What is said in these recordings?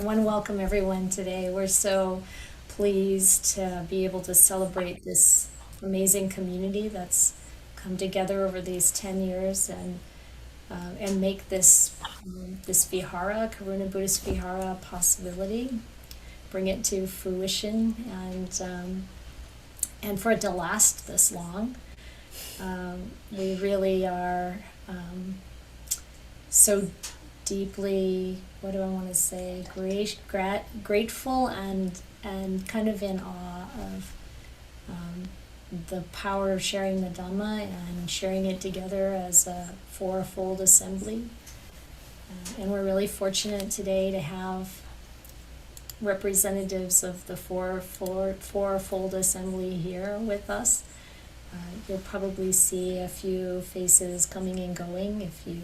I want to welcome everyone today. We're so pleased to be able to celebrate this amazing community that's come together over these 10 years and make this vihara, Karuna Buddhist Vihara, a possibility, bring it to fruition, and for it to last this long. We really are so deeply, what do I want to say, grateful and kind of in awe of the power of sharing the Dhamma and sharing it together as a fourfold assembly. And we're really fortunate today to have representatives of the fourfold assembly here with us. You'll probably see a few faces coming and going if you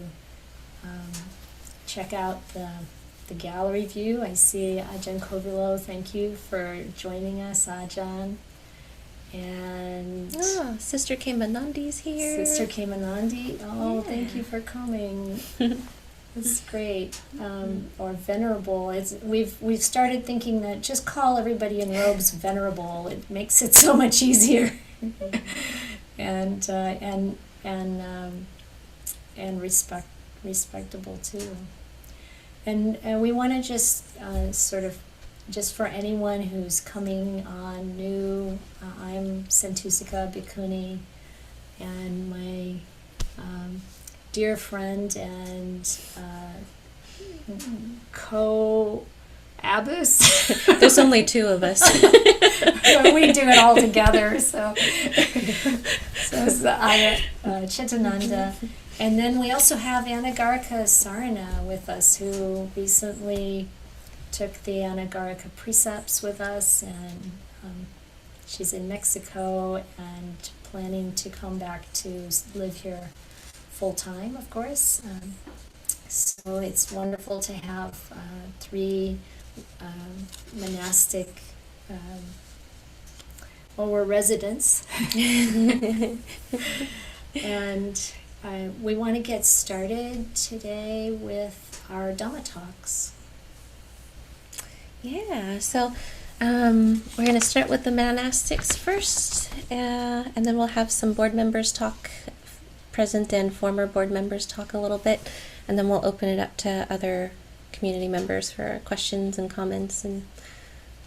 check out the gallery view. I see Ajahn Kovilo. Thank you for joining us, Ajahn. And Sister Kemanandi's here. Sister Kemanandi. Oh, yeah. Thank you for coming. It's great. Or venerable. We've started thinking that just call everybody in robes venerable. It makes it so much easier. and respectable too. And we want to just just for anyone who's coming on new, I'm Santusika Bhikkhuni, and my dear friend and co-abbess. There's only two of us. We do it all together. So it's Ayya Chittananda. And then we also have Anagarika Sarana with us, who recently took the Anagarika precepts with us, and she's in Mexico and planning to come back to live here full time, of course. So it's wonderful to have three monastic, we're residents. And we want to get started today with our Dhamma talks. Yeah, so we're going to start with the monastics first, and then we'll have some board members talk, present and former board members talk a little bit, and then we'll open it up to other community members for questions and comments and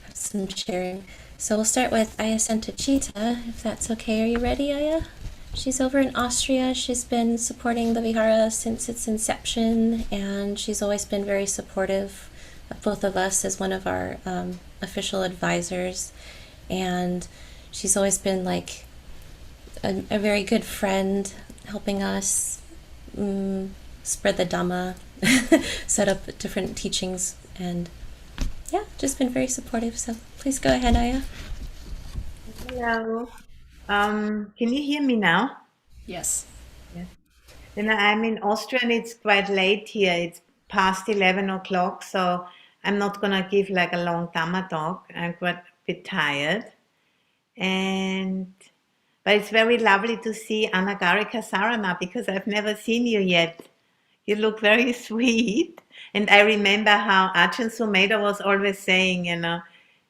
have some sharing. So we'll start with Ayya Santa Chitta, if that's okay. Are you ready, Ayya? She's over in Austria. She's been supporting the Vihara since its inception, and she's always been very supportive of both of us as one of our official advisors. And she's always been like a very good friend, helping us spread the Dhamma, set up different teachings, and yeah, just been very supportive. So please go ahead, Ayya. Hello. Can you hear me now? Yes. Yes. Then I'm in Austria and it's quite late here. It's past 11 o'clock, so I'm not gonna give like a long Dhamma talk. I'm quite a bit tired. But it's very lovely to see Anagarika Sarana because I've never seen you yet. You look very sweet. And I remember how Ajahn Sumedha was always saying,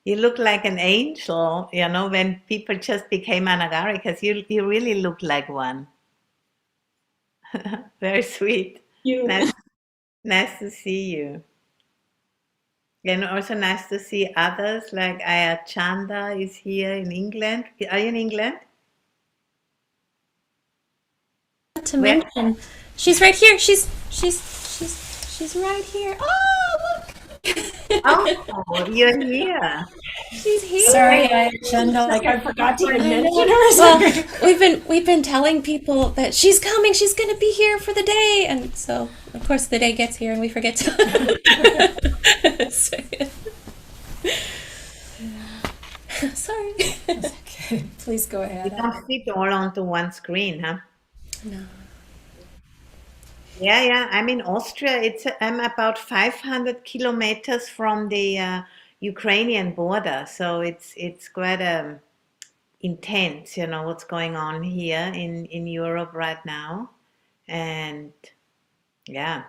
you look like an angel, when people just became Anagarikas. You really look like one. Very sweet. Nice to see you. And also nice to see others, like Ayya Chanda is here in England. Are you in England? To mention, she's right here. She's right here. Oh, look! Oh, you're here. She's here. Sorry, Chanda. Like I forgot to even mention her. Well, we've been telling people that she's coming. She's going to be here for the day, and so of course the day gets here and we forget to. Sorry. Okay. Please go ahead. You don't fit all onto one screen, huh? No. Yeah. I'm in Austria. I'm about 500 kilometers from the Ukrainian border, so it's quite intense, what's going on here in Europe right now, and yeah.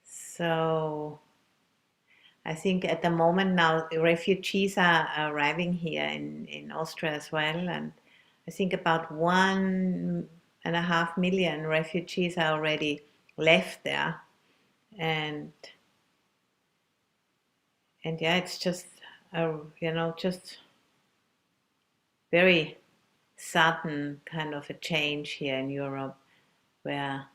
So I think at the moment now refugees are arriving here in Austria as well, and I think about 1.5 million refugees are already left there, and yeah, it's just just very sudden kind of a change here in Europe, where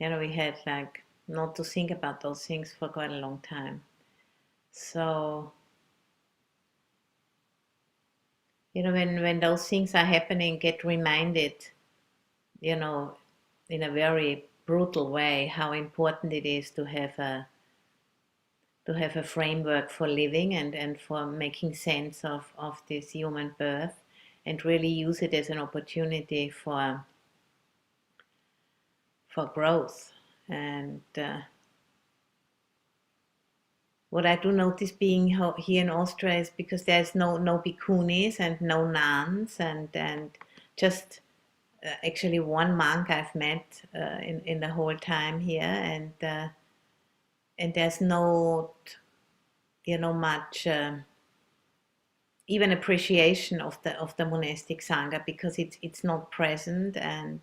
we had like not to think about those things for quite a long time. So when those things are happening, get reminded, in a very brutal way, how important it is to have a framework for living and for making sense of this human birth, and really use it as an opportunity for growth. And what I do notice being here in Austria is because there's no bhikkhunis and no nuns, and just actually one monk I've met in the whole time here, and there's no much even appreciation of the monastic sangha, because it's not present, and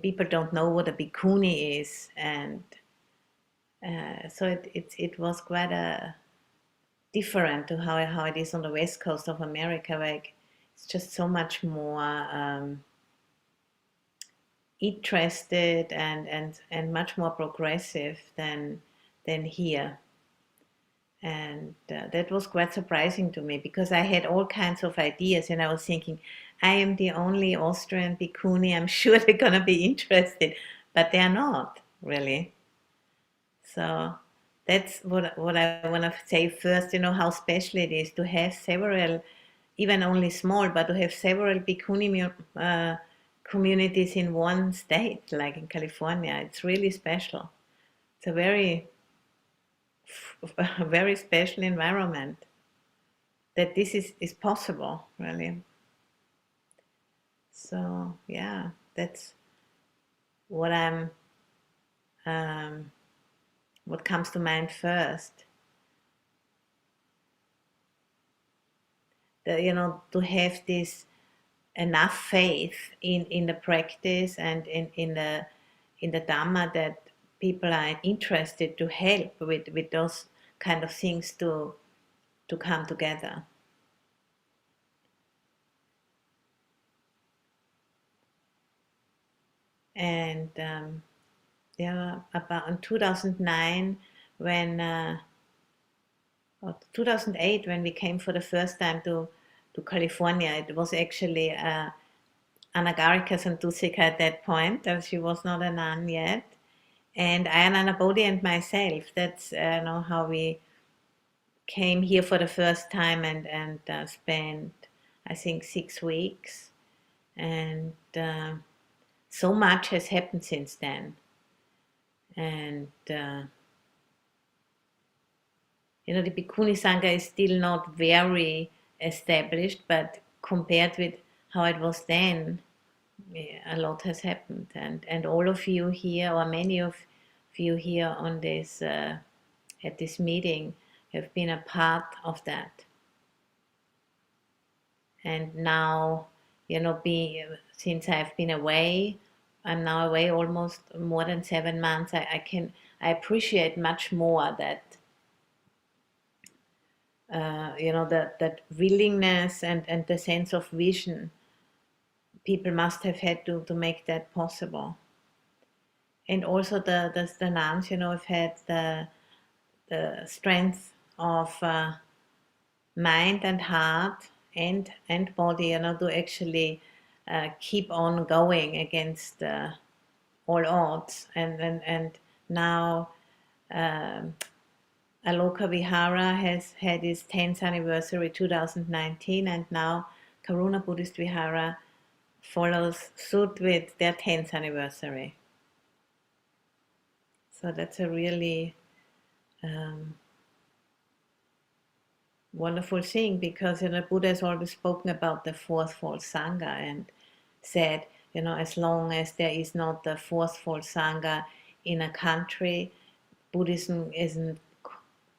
people don't know what a bhikkhuni is, and so it was quite different to how it is on the west coast of America, where it's just so much more interested and much more progressive than here. And that was quite surprising to me, because I had all kinds of ideas, and I was thinking, I am the only Austrian bhikkhuni, I'm sure they're going to be interested, but they're not really. So that's what I want to say first, how special it is to have several, even only small, but to have several bhikkhuni communities in one state, like in California. It's really special. It's a very special environment that this is possible, really. So yeah, that's what what comes to mind first. To have this enough faith in the practice and in the Dhamma, that people are interested to help with those kind of things to come together. And about in 2009, when or 2008, when we came for the first time to California, it was actually Anagarika Santusika at that point. She was not a nun yet, and Ayana Bodhi and myself. That's how we came here for the first time and spent, I think, 6 weeks, and so much has happened since then. And the Bhikkhuni Sangha is still not very established, but compared with how it was then, a lot has happened. And all of you here, or many of you here on this at this meeting, have been a part of that. And now, since I've been away, I'm now away almost more than 7 months. I appreciate much more that that willingness and the sense of vision people must have had to make that possible. And also the nuns, have had the strength of mind and heart and body, to actually keep on going against all odds. And now Aloka Vihara has had its 10th anniversary 2019, and now Karuna Buddhist Vihara follows suit with their 10th anniversary. So that's a really wonderful thing, because Buddha has always spoken about the fourthfold Sangha and said, as long as there is not the fourthfold Sangha in a country, Buddhism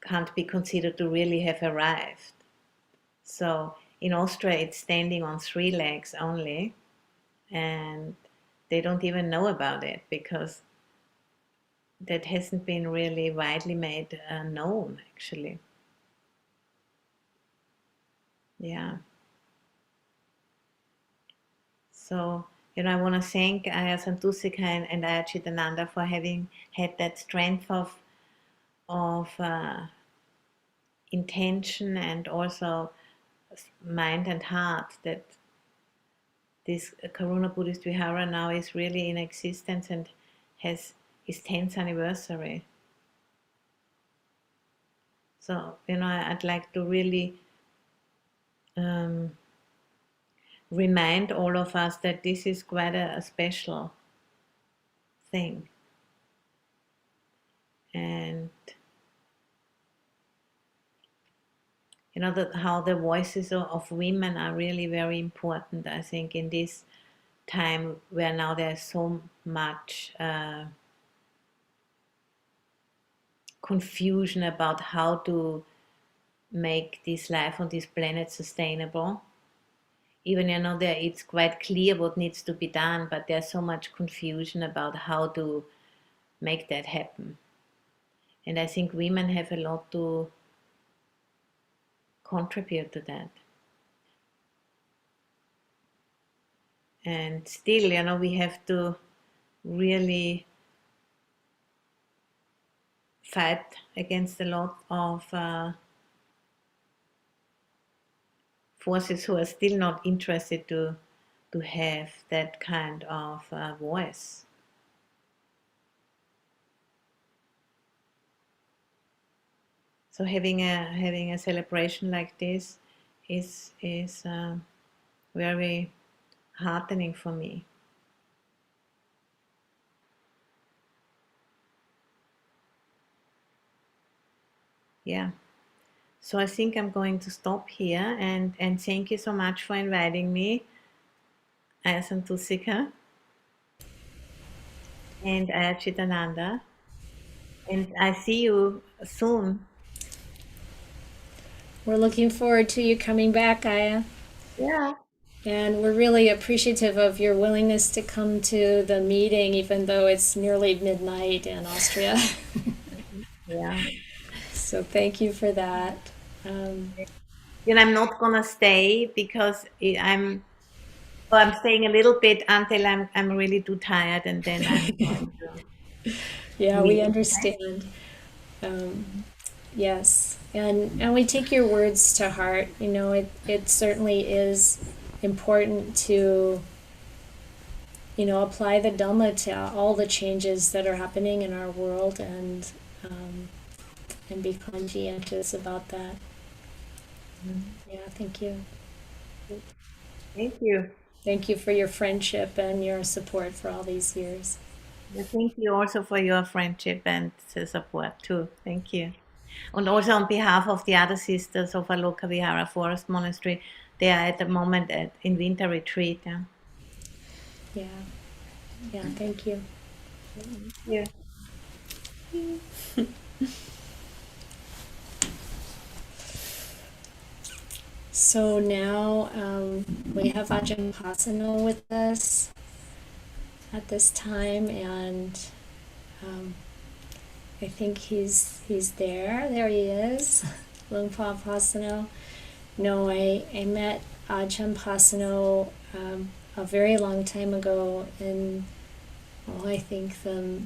can't be considered to really have arrived. So in Austria, it's standing on 3 legs only, and they don't even know about it because that hasn't been really widely made known, actually. Yeah. So, I want to thank Ayya Santusika and Ayya Chitananda for having had that strength of intention and also mind and heart that this Karuna Buddhist Vihara now is really in existence and has its 10th anniversary. So, I'd like to really remind all of us that this is quite a special thing. And how the voices of women are really very important, I think, in this time where now there's so much confusion about how to make this life on this planet sustainable. Even, it's quite clear what needs to be done, but there's so much confusion about how to make that happen. And I think women have a lot to contribute to that. And still, we have to really fight against a lot of forces who are still not interested to have that kind of voice. So having a celebration like this is very heartening for me. Yeah. So I think I'm going to stop here and thank you so much for inviting me, Ayya Santusika and Ayya Chitananda. And I see you soon. We're looking forward to you coming back, Aya. Yeah. And we're really appreciative of your willingness to come to the meeting, even though it's nearly midnight in Austria. Yeah. So thank you for that. I'm not gonna stay because I'm staying a little bit until I'm really too tired, and then I'm going to Yeah, we leave. understand. Yes, and we take your words to heart. It certainly is important to apply the Dhamma to all the changes that are happening in our world, and be conscientious about that. Yeah, thank you. Thank you. Thank you for your friendship and your support for all these years. Thank you also for your friendship and support too. Thank you. And also on behalf of the other sisters of Aloka Vihara Forest Monastery, they are at the moment in winter retreat. Yeah. Yeah, thank you. Yeah. So now we have Arjun Pasano with us at this time, and I think he's there. There he is, Lungpa Pasano. No, I met Ajahn Pasano a very long time ago in, I think the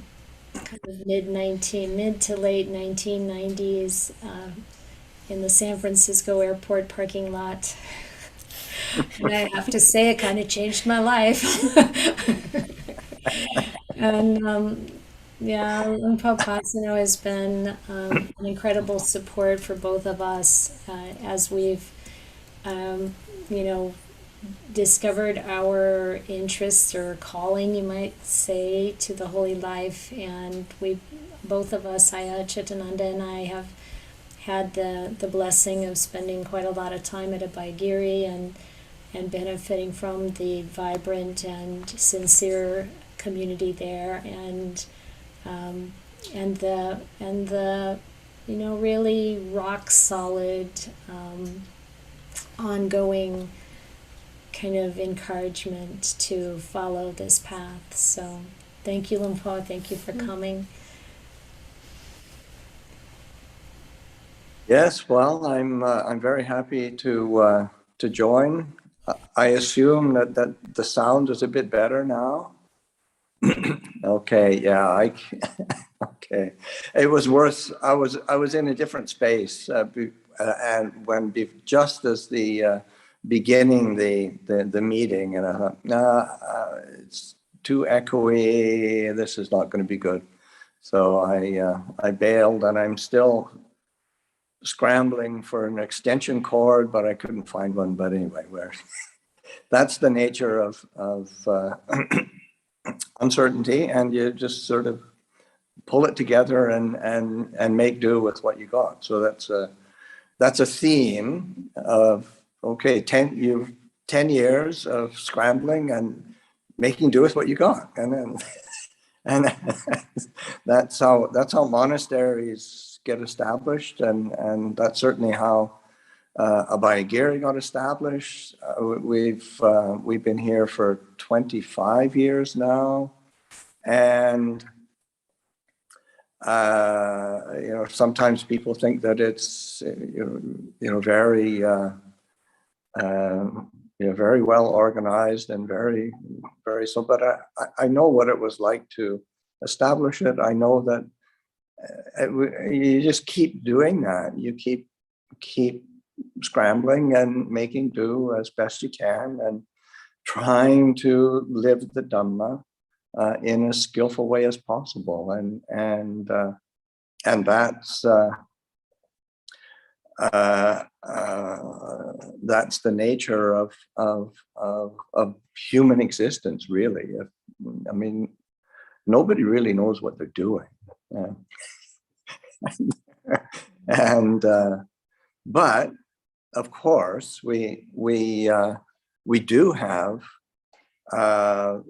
kind of mid to late 1990s in the San Francisco airport parking lot. And I have to say, it kind of changed my life. And yeah, Lungpa Pasano has been an incredible support for both of us as we've, discovered our interests or calling, you might say, to the holy life. And we, both of us, Ayya Chitananda and I, have had the blessing of spending quite a lot of time at Abhayagiri and benefiting from the vibrant and sincere community there. And and the really rock solid, ongoing kind of encouragement to follow this path. So thank you, Lumpo. Thank you for coming. Yes, well, I'm very happy to join. I assume that the sound is a bit better now. Okay, yeah, okay. It was worse. I was in a different space, and just as the beginning the meeting, and I thought, nah, it's too echoey. This is not going to be good. So I bailed, and I'm still scrambling for an extension cord, but I couldn't find one. But anyway, that's the nature of uncertainty, and you just sort of pull it together and make do with what you got. So that's a theme of, okay, 10 years of scrambling and making do with what you got, and then and that's how monasteries get established, and that's certainly how Abhayagiri got established. We've been here for 25 years now, and sometimes people think that it's very very well organized and very so. But I know what it was like to establish it. I know that you just keep doing that. You keep scrambling and making do as best you can, and trying to live the Dhamma in as skillful way as possible, and that's the nature of human existence, really. I mean, nobody really knows what they're doing, and but of course we do have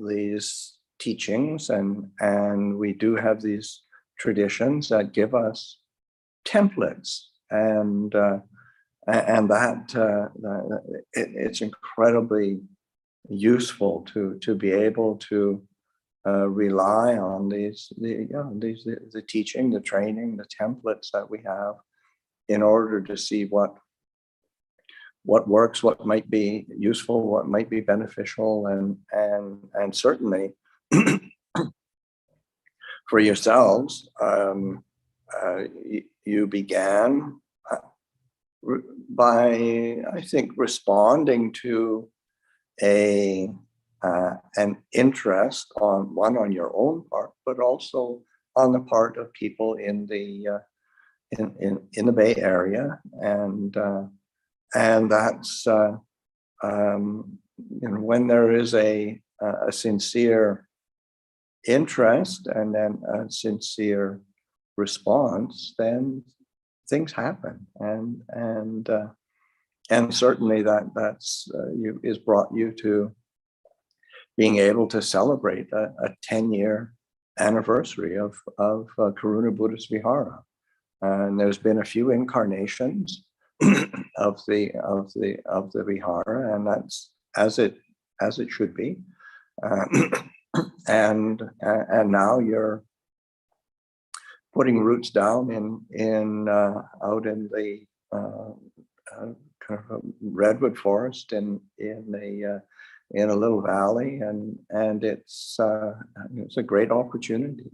these teachings, and we do have these traditions that give us templates, and it's incredibly useful to be able to rely on the teaching, the training, the templates that we have, in order to see what works, what might be useful, what might be beneficial, and certainly for yourselves, you began by, I think, responding to an interest on your own part, but also on the part of people in the Bay Area, and that's when there is a sincere interest and then a sincere response, then things happen, and certainly that's is brought you to being able to celebrate a 10-year anniversary of Karuna Buddhist Vihara, and there's been a few incarnations of the Vihara, and that's as it should be, and now you're putting roots down in out in the kind of a redwood forest in a little valley, and it's a great opportunity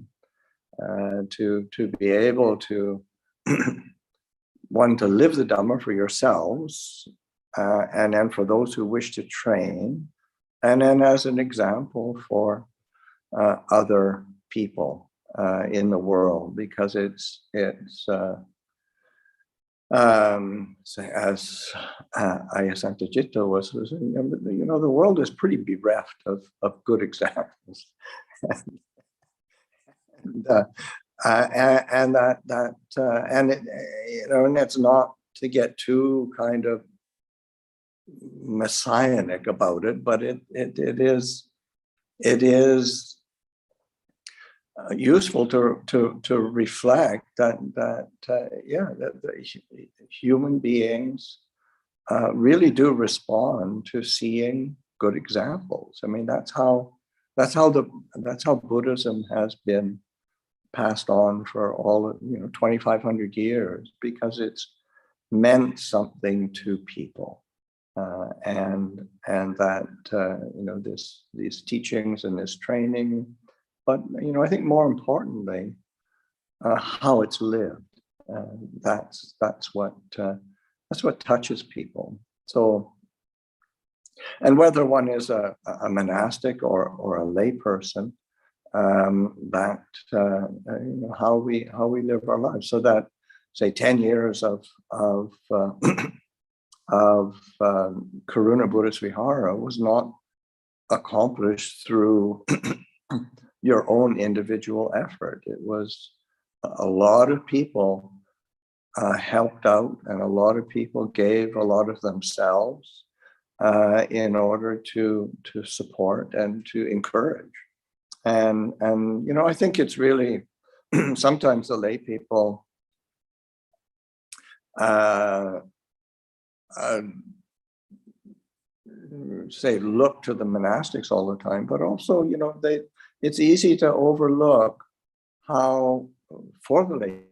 to be able to one, to live the Dhamma for yourselves, and then for those who wish to train, and then as an example for other people in the world, because it's as Ayya Santa Chitta was, the world is pretty bereft of good examples, and it's not to get too kind of messianic about it, but it is useful to reflect that human beings really do respond to seeing good examples. I mean, that's how Buddhism has been passed on for all 2,500 years, because it's meant something to people, and that these teachings and this training, but I think more importantly, how it's lived. That's what touches people. So, and whether one is a monastic or a lay person, how we live our lives. So that, say, 10 years of Karuna Buddhist Vihara was not accomplished through your own individual effort. It was a lot of people helped out, and a lot of people gave a lot of themselves in order to support and to encourage. And I think it's really sometimes the lay people say look to the monastics all the time, but also it's easy to overlook how, for the lay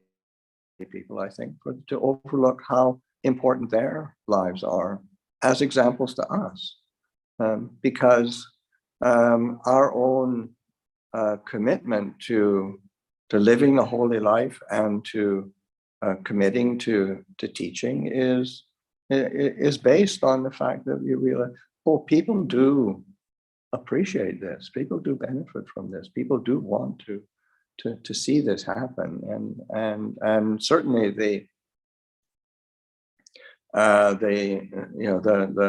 people, I think, to overlook how important their lives are as examples to us, because our own commitment to living the holy life and to committing to teaching is based on the fact that you realize, people do appreciate this, people do benefit from this, people do want to see this happen, and certainly the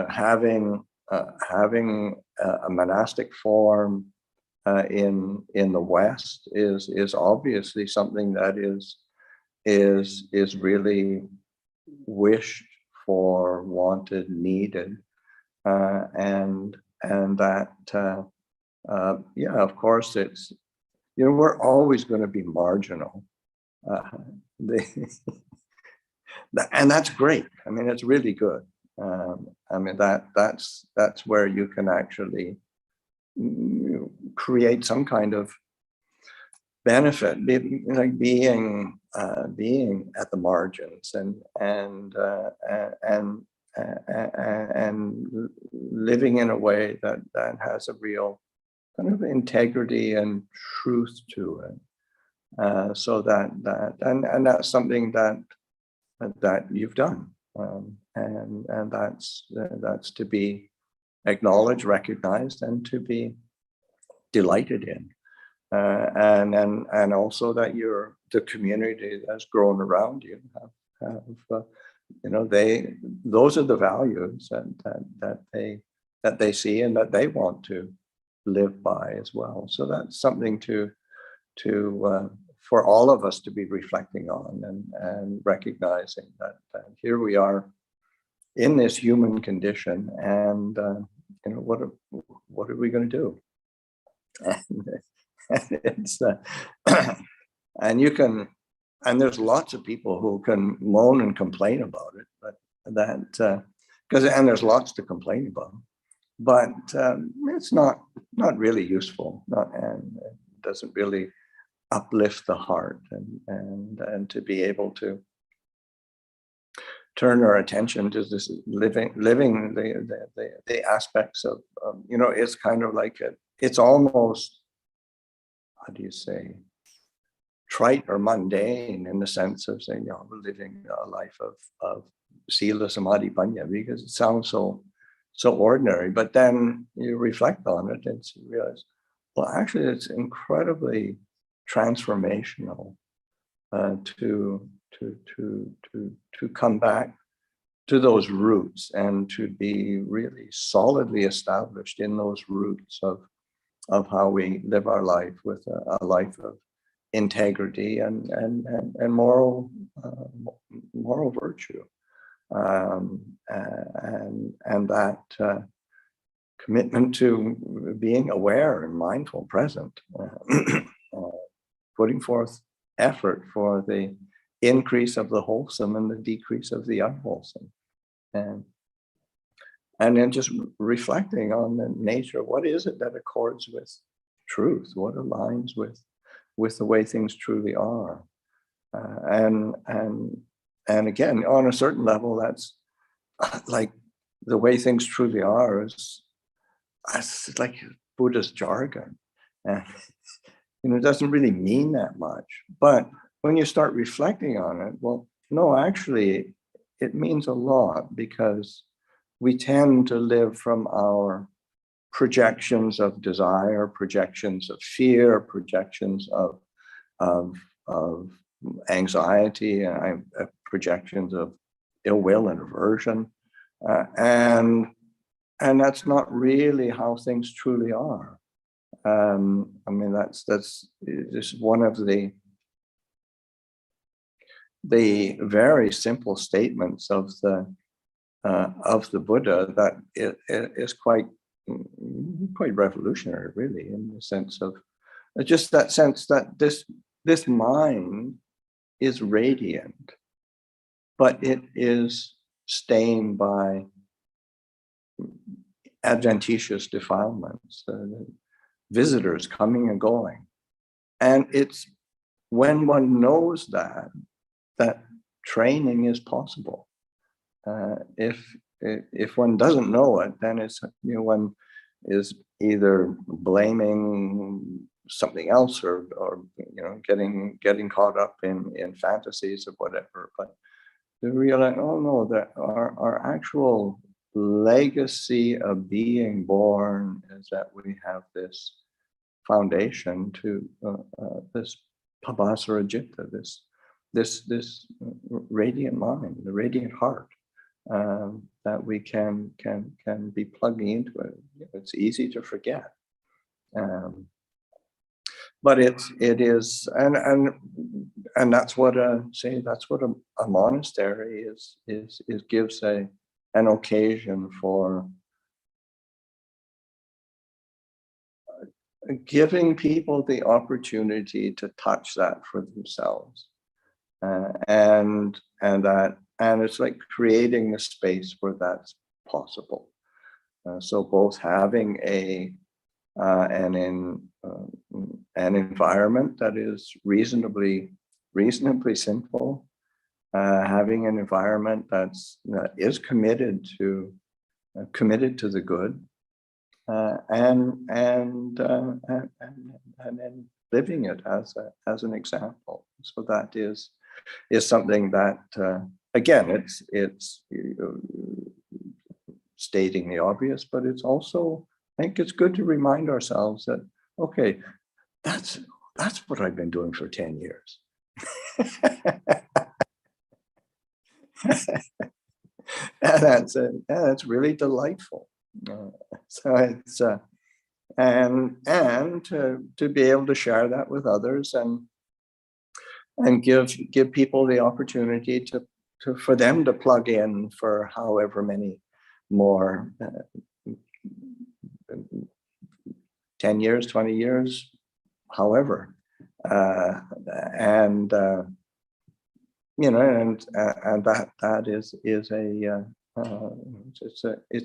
having a monastic form in the West is obviously something that is really wished for, wanted, needed, and that of course it's we're always going to be marginal, and that's great. I mean, it's really good. I mean, that's where you can actually create some kind of benefit, like being at the margins and living in a way that has a real kind of integrity and truth to it. So that and that's something that you've done, and that's to be acknowledged, recognized, and to be delighted in, and also that the community that's grown around you have those are the values that they see and that they want to live by as well. So that's something to for all of us to be reflecting on and recognizing that here we are in this human condition, and what are we going to do? And it's and you can, and there's lots of people who can moan and complain about it, but that and there's lots to complain about, but it's not really useful, and it doesn't really uplift the heart, and to be able to turn our attention to this living the aspects of it's kind of like it's almost, how do you say, trite or mundane, in the sense of saying, we're living a life of sila, samadhi, panya, because it sounds so ordinary. But then you reflect on it and you realize, well, actually, it's incredibly transformational to come back to those roots and to be really solidly established in those roots of how we live our life, with a life of integrity and moral virtue, and that commitment to being aware and mindful, present, putting forth effort for the increase of the wholesome and the decrease of the unwholesome. And then just reflecting on the nature of what is it that accords with truth, what aligns with the way things truly are. And again, on a certain level, that's like the way things truly are is like Buddhist jargon. And it doesn't really mean that much. But when you start reflecting on it, well, no, actually, it means a lot, because we tend to live from our projections of desire, projections of fear, projections of anxiety, projections of ill will and aversion, and that's not really how things truly are. I mean, that's just one of the very simple statements of the Buddha that it is quite revolutionary, really, in the sense of just that sense that this mind is radiant, but it is stained by adventitious defilements, visitors coming and going. And it's when one knows that training is possible. If one doesn't know it, then it's, one is either blaming something else or getting caught up in fantasies or whatever. But to realize, oh no, that our actual legacy of being born is that we have this foundation to this pabhasara citta, this radiant mind, the radiant heart, that we can be plugging into it. It's easy to forget, but it is, and that's what that's what a monastery is gives an occasion for giving people the opportunity to touch that for themselves, and it's like creating a space where that's possible. So both having an environment that is reasonably simple, having an environment that is committed to the good, and then living it as an example. So that is something that again, it's stating the obvious, but it's also, I think it's good to remind ourselves that, okay, that's what I've been doing for 10 years. And that's really delightful. So it's and to be able to share that with others and give people the opportunity to for them to plug in for however many more 10 years, 20 years, however, and that is it's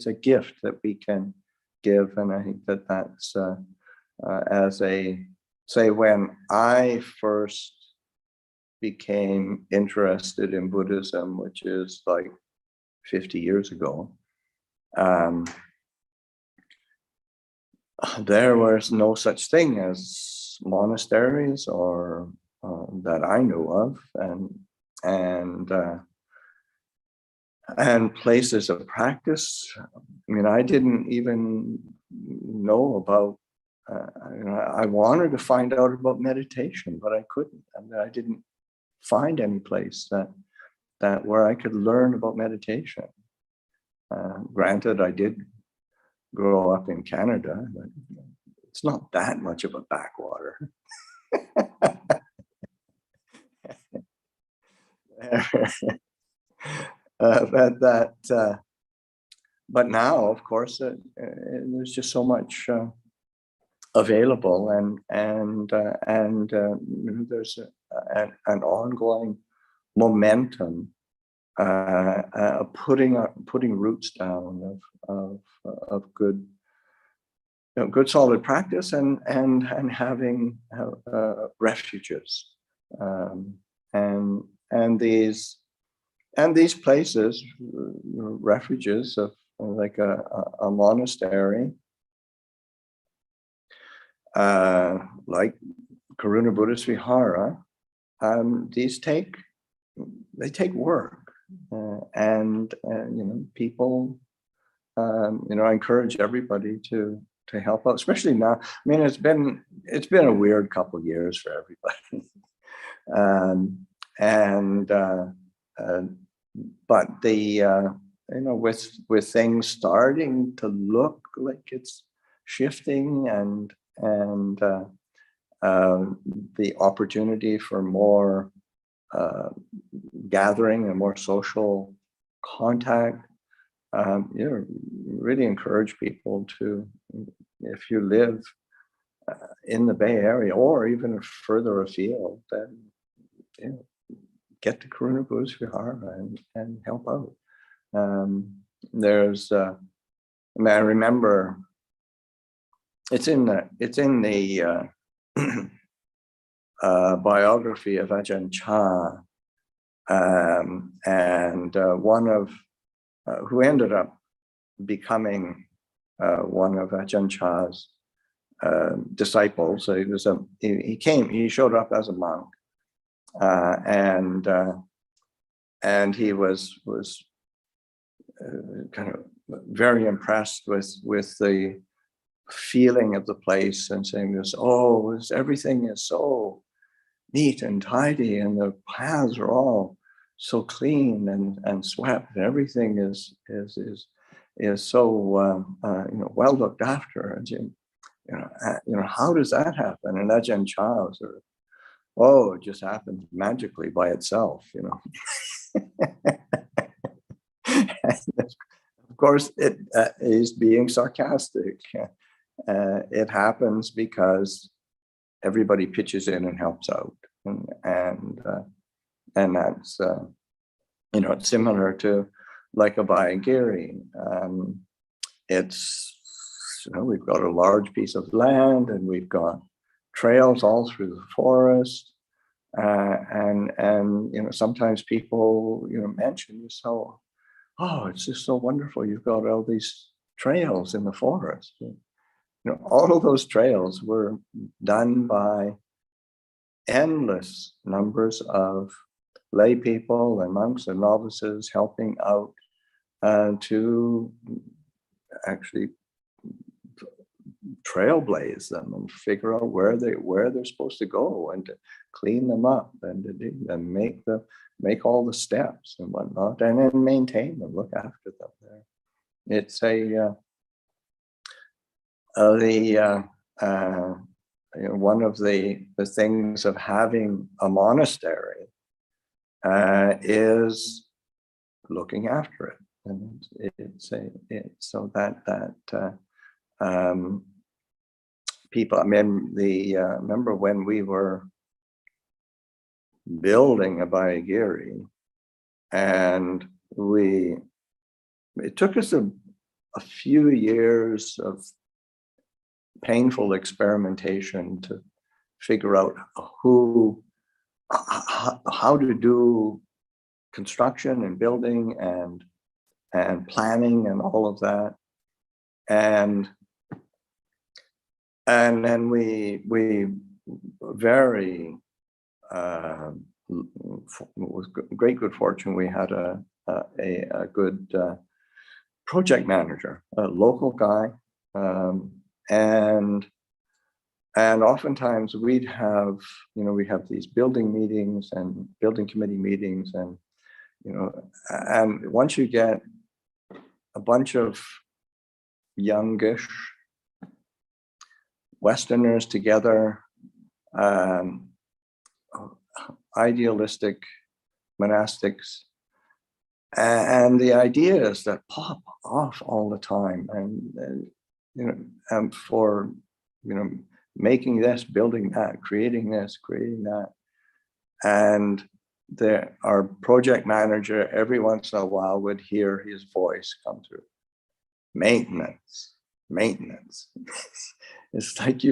a gift that we can give. And I think that's as when I first became interested in Buddhism, which is like 50 years ago, there was no such thing as monasteries or that I knew of, and places of practice. I mean, I didn't even know about. I wanted to find out about meditation, but I couldn't, and I didn't find any place that where I could learn about meditation. Granted, I did grow up in Canada, but it's not that much of a backwater. But now, of course, there's just so much available, and there's an ongoing momentum putting roots down of good, good solid practice, and having refuges, and these places, refuges of like a monastery, like Karuna Buddhist Vihara. These take work, and people. I encourage everybody to help out, especially now. I mean, it's been a weird couple of years for everybody, but the with things starting to look like it's shifting, and the opportunity for more gathering and more social contact. Really encourage people to, if you live in the Bay Area or even further afield, then get to Karuna Buddhist Vihara and help out. There's, I remember, it's in the biography of Ajahn Chah, and one of who ended up becoming one of Ajahn Chah's disciples. So he showed up as a monk, and he was kind of very impressed with the feeling of the place, and saying everything is so neat and tidy, and the paths are all so clean and swept, and everything is so well looked after. And how does that happen? And Ajahn Chah was it just happens magically by itself, Of course, it is being sarcastic. It happens because everybody pitches in and helps out, and that's it's similar to like a Abhayagiri. It's we've got a large piece of land, and we've got trails all through the forest, and sometimes people mention it's just so wonderful, you've got all these trails in the forest. All of those trails were done by endless numbers of lay people and monks and novices helping out to actually trailblaze them and figure out where they're supposed to go, and to clean them up, and to make all the steps and whatnot, and then maintain them, look after them. There, it's one of the things of having a monastery is looking after it, and it's so that people. I mean, remember when we were building a Abhayagiri, and it took us a few years of painful experimentation to figure out how to do construction and building and planning and all of that, and then we very with great good fortune, we had a good project manager, a local guy, and oftentimes we'd have these building meetings and building committee meetings, and and once you get a bunch of youngish Westerners together, idealistic monastics, and the ideas that pop off all the time, and for making this, building that, creating this, creating that. And our project manager every once in a while would hear his voice come through. Maintenance. It's like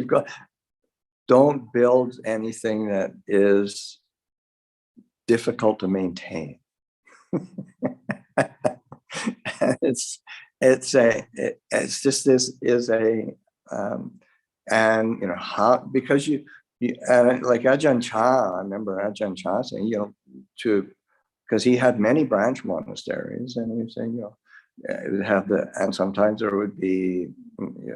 don't build anything that is difficult to maintain. It's just this is a and how, because you like Ajahn Chah, I remember Ajahn Chah saying, because he had many branch monasteries, and he was saying, it would have and sometimes there would be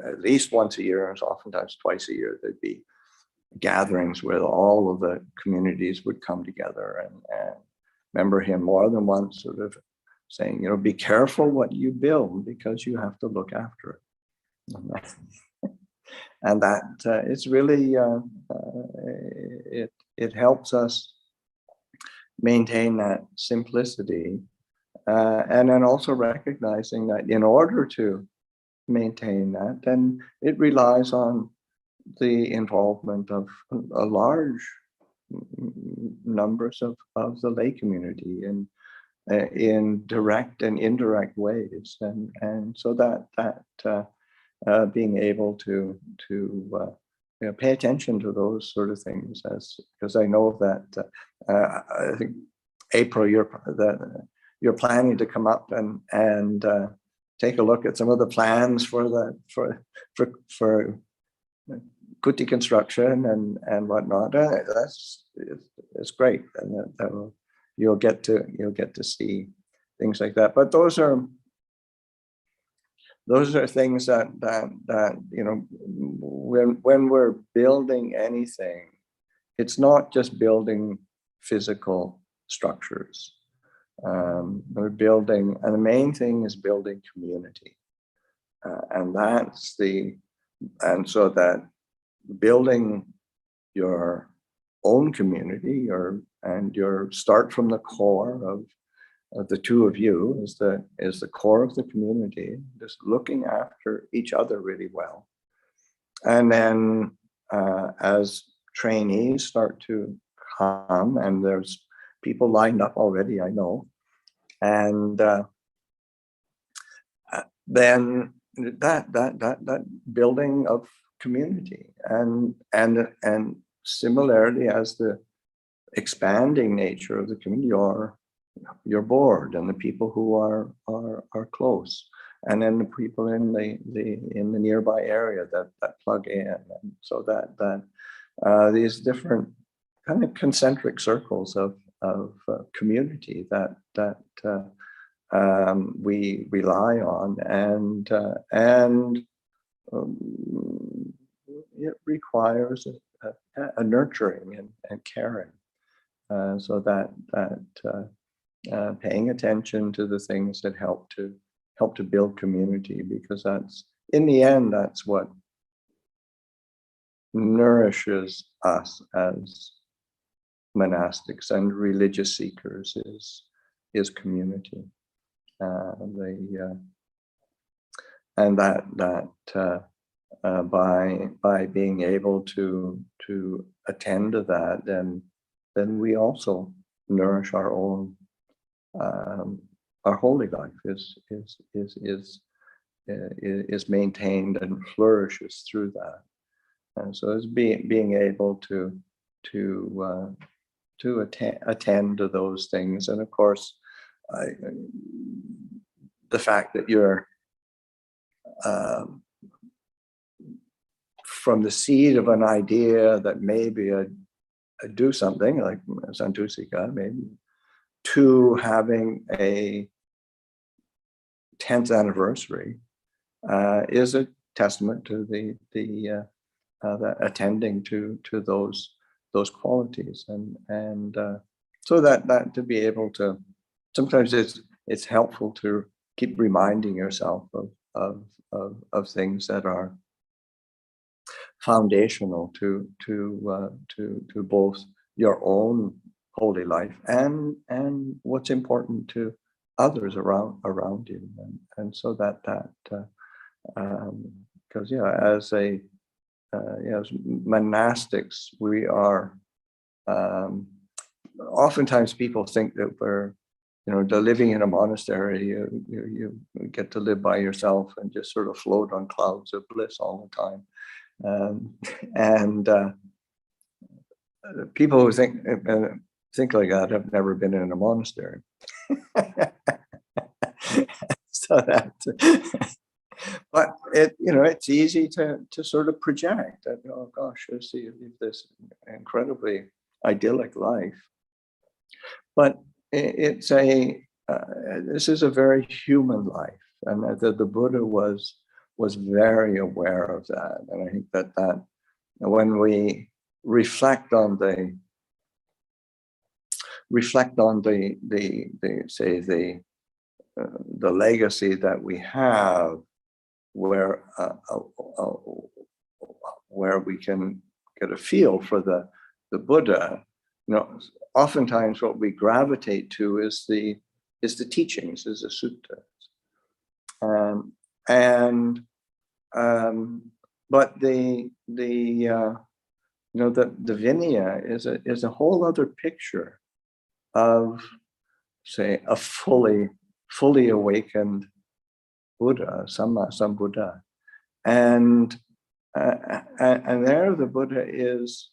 at least once a year, or oftentimes twice a year, there'd be gatherings where all of the communities would come together, and remember him more than once sort of saying, be careful what you build, because you have to look after it. And that it's really, it helps us maintain that simplicity, and then also recognizing that in order to maintain that, then it relies on the involvement of a large numbers of the lay community in direct and indirect ways, and so that being able to pay attention to those sort of things, because I know that I think April, you're planning to come up and take a look at some of the plans for kuti construction and whatnot. It's great, and you'll get to see things like that. But those are things that when we're building anything, it's not just building physical structures. We're building, and the main thing is building community, and so that building your own community, and your start from the core of the two of you is the core of the community, just looking after each other really well. And then as trainees start to come, and there's people lined up already, I know, and then that building of community, and similarly as the expanding nature of the community, your board and the people who are close, and then the people in the nearby area that plug in, and so that these different kind of concentric circles of community that we rely on, and it requires a nurturing and caring, so that paying attention to the things that help to build community, because that's, in the end, that's what nourishes us as monastics and religious seekers is community. And that by being able to attend to that, then we also nourish our own. Our holy life is maintained and flourishes through that, and so it's being able to attend to those things. And of course, the fact that you're from the seed of an idea that maybe do something like Santusika, maybe, to having a 10th anniversary is a testament to the attending to those qualities, and so that to be able to, sometimes it's helpful to keep reminding yourself of things that are foundational to both your own holy life and what's important to others around you, and so that because as monastics, we are, oftentimes people think that we're, they're living in a monastery, you get to live by yourself and just sort of float on clouds of bliss all the time. And people who think like that have never been in a monastery. So that, but it's easy to sort of project that, oh gosh, I see this incredibly idyllic life. But it's this is a very human life, and the Buddha was very aware of that. And I think that when we reflect on the legacy that we have, where we can get a feel for the Buddha, oftentimes what we gravitate to is the teachings, is the suttas, but the Vinaya is a whole other picture of, say, a fully awakened Buddha, Sambuddha, and there the Buddha is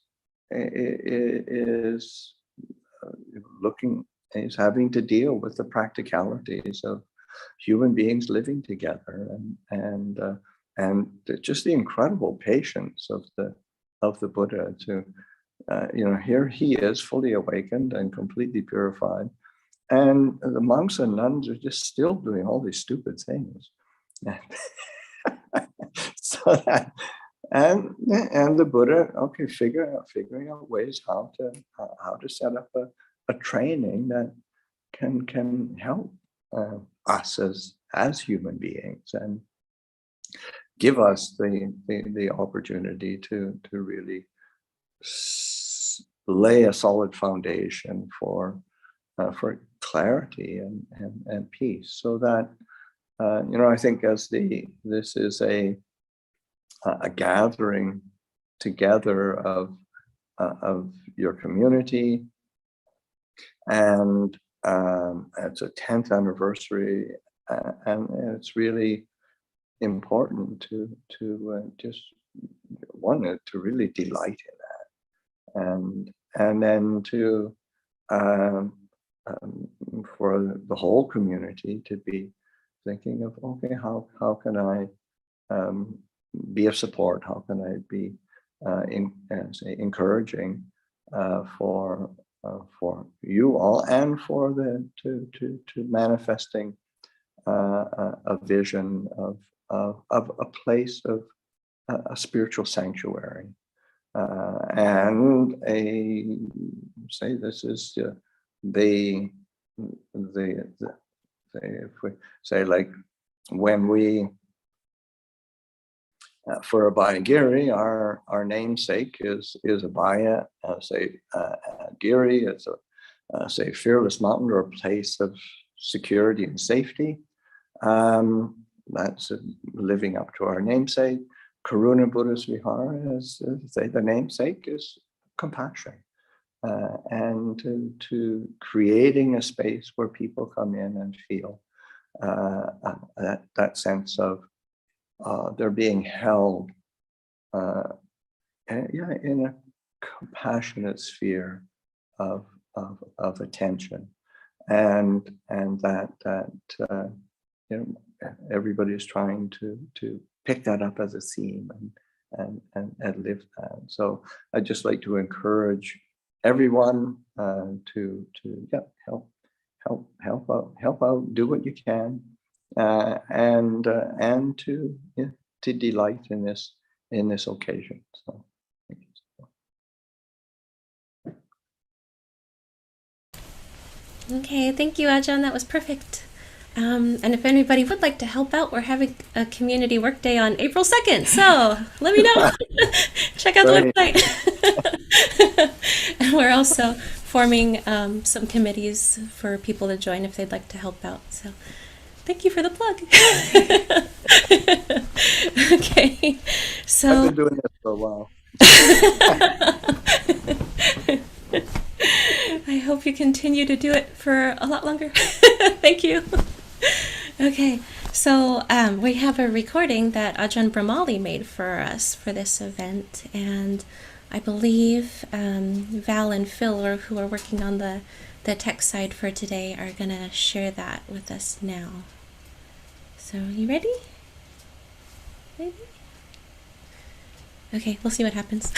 having to deal with the practicalities of human beings living together, and just the incredible patience of the Buddha to, here he is fully awakened and completely purified, and the monks and nuns are just still doing all these stupid things. So that, and the Buddha, figuring out ways how to set up a training that can help us as human beings and give us the opportunity to really lay a solid foundation for clarity and peace. So that I think as this is a gathering together of your community, and it's a 10th anniversary, and it's really important to just to really delight in that, and then to for the whole community to be thinking of, okay, how can I be of support? How can I be encouraging for you all, and for to manifesting a vision of a place of a spiritual sanctuary, and this is if we say, like, when we for Abhayagiri, our namesake is Abhaya, Giri, it's a fearless mountain, or a place of security and safety. That's living up to our namesake. Karuna Buddhist Vihara is the namesake is compassion, and to creating a space where people come in and feel that sense of they're being held in a compassionate sphere of attention, and that everybody's trying to pick that up as a theme and live that. So I'd just like to encourage everyone to help out, do what you can, and to delight in this occasion. So thank you. Okay, thank you, Ajahn. That was perfect. And if anybody would like to help out, we're having a community work day on April 2nd. So let me know. Check out the website. And we're also forming some committees for people to join if they'd like to help out. So thank you for the plug. Okay, I've so been doing this for a while. I hope you continue to do it for a lot longer. Thank you. Okay, so we have a recording that Ajahn Brahmali made for us for this event, and I believe Val and Phil, who are working on the tech side for today, are going to share that with us now. So, you ready? Ready? Okay, we'll see what happens.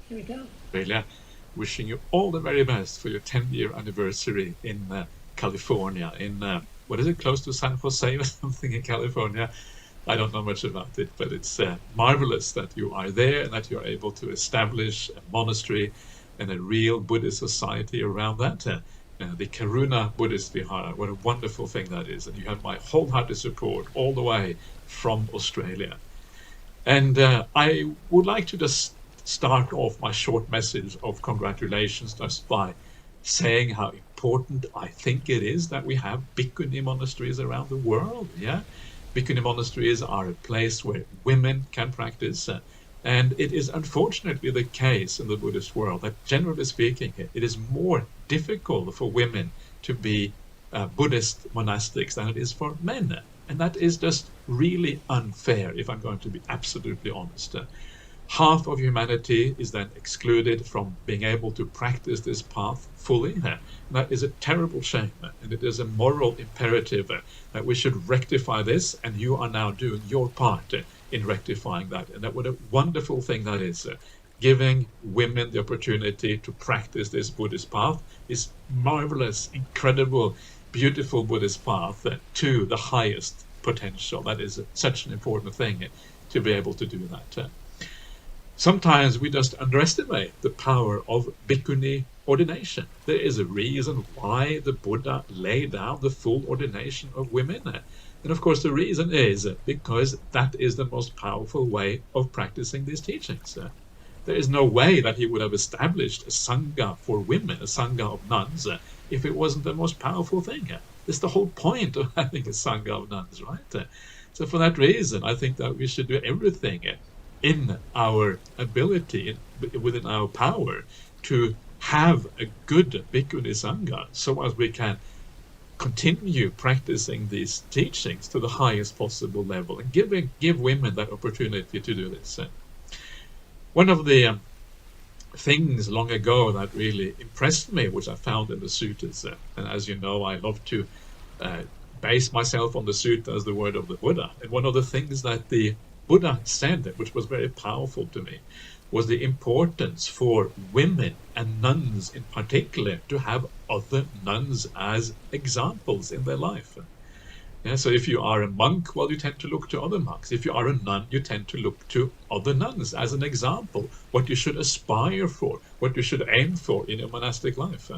Here we go. Australia, wishing you all the very best for your 10-year anniversary in California, in what is it, close to San Jose or something in California? I don't know much about it, but it's marvelous that you are there and that you're able to establish a monastery and a real Buddhist society around that. The Karuna Buddhist Vihara, what a wonderful thing that is. And you have my wholehearted support all the way from Australia. And I would like to just start off my short message of congratulations just by saying how important I think it is that we have bhikkhuni monasteries around the world. Yeah, bhikkhuni monasteries are a place where women can practice, and it is unfortunately the case in the Buddhist world that, generally speaking, it is more difficult for women to be Buddhist monastics than it is for men, and that is just really unfair, if I'm going to be absolutely honest. Half of humanity is then excluded from being able to practice this path fully. That is a terrible shame, and it is a moral imperative that we should rectify this, and you are now doing your part in rectifying that. And that what a wonderful thing that is. Giving women the opportunity to practice this Buddhist path is marvelous, incredible, beautiful Buddhist path to the highest potential. That is such an important thing to be able to do that. Sometimes we just underestimate the power of bhikkhuni ordination. There is a reason why the Buddha laid down the full ordination of women. And of course the reason is because that is the most powerful way of practicing these teachings. There is no way that he would have established a sangha for women, a sangha of nuns, if it wasn't the most powerful thing. It's the whole point of having a sangha of nuns, right? So for that reason, I think that we should do everything in our ability, within our power, to have a good bhikkhuni sangha, so as we can continue practicing these teachings to the highest possible level and give women that opportunity to do this. One of the things long ago that really impressed me, which I found in the suttas, and as you know, I love to base myself on the sutta as the word of the Buddha, and one of the things that the Buddha said, which was very powerful to me, was the importance for women and nuns in particular to have other nuns as examples in their life. Yeah, so if you are a monk, well, you tend to look to other monks. If you are a nun, you tend to look to other nuns as an example, what you should aspire for, what you should aim for in your monastic life.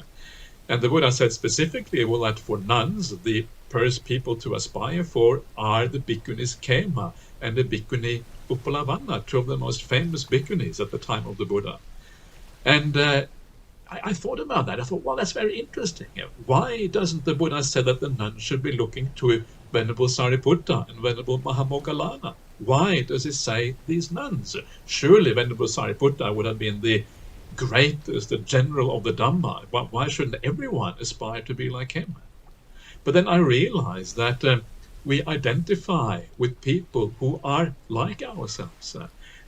And the Buddha said specifically, well, that for nuns, the first people to aspire for are the bhikkhunis Khema and the bhikkhuni Uppalavanna, two of the most famous bhikkhunis at the time of the Buddha. And I thought about that. I thought, well, that's very interesting. Why doesn't the Buddha say that the nuns should be looking to Venerable Sariputta and Venerable Mahamoggallana? Why does it say these nuns? Surely Venerable Sariputta would have been the greatest, the general of the Dhamma. Why shouldn't everyone aspire to be like him? But then I realized that we identify with people who are like ourselves.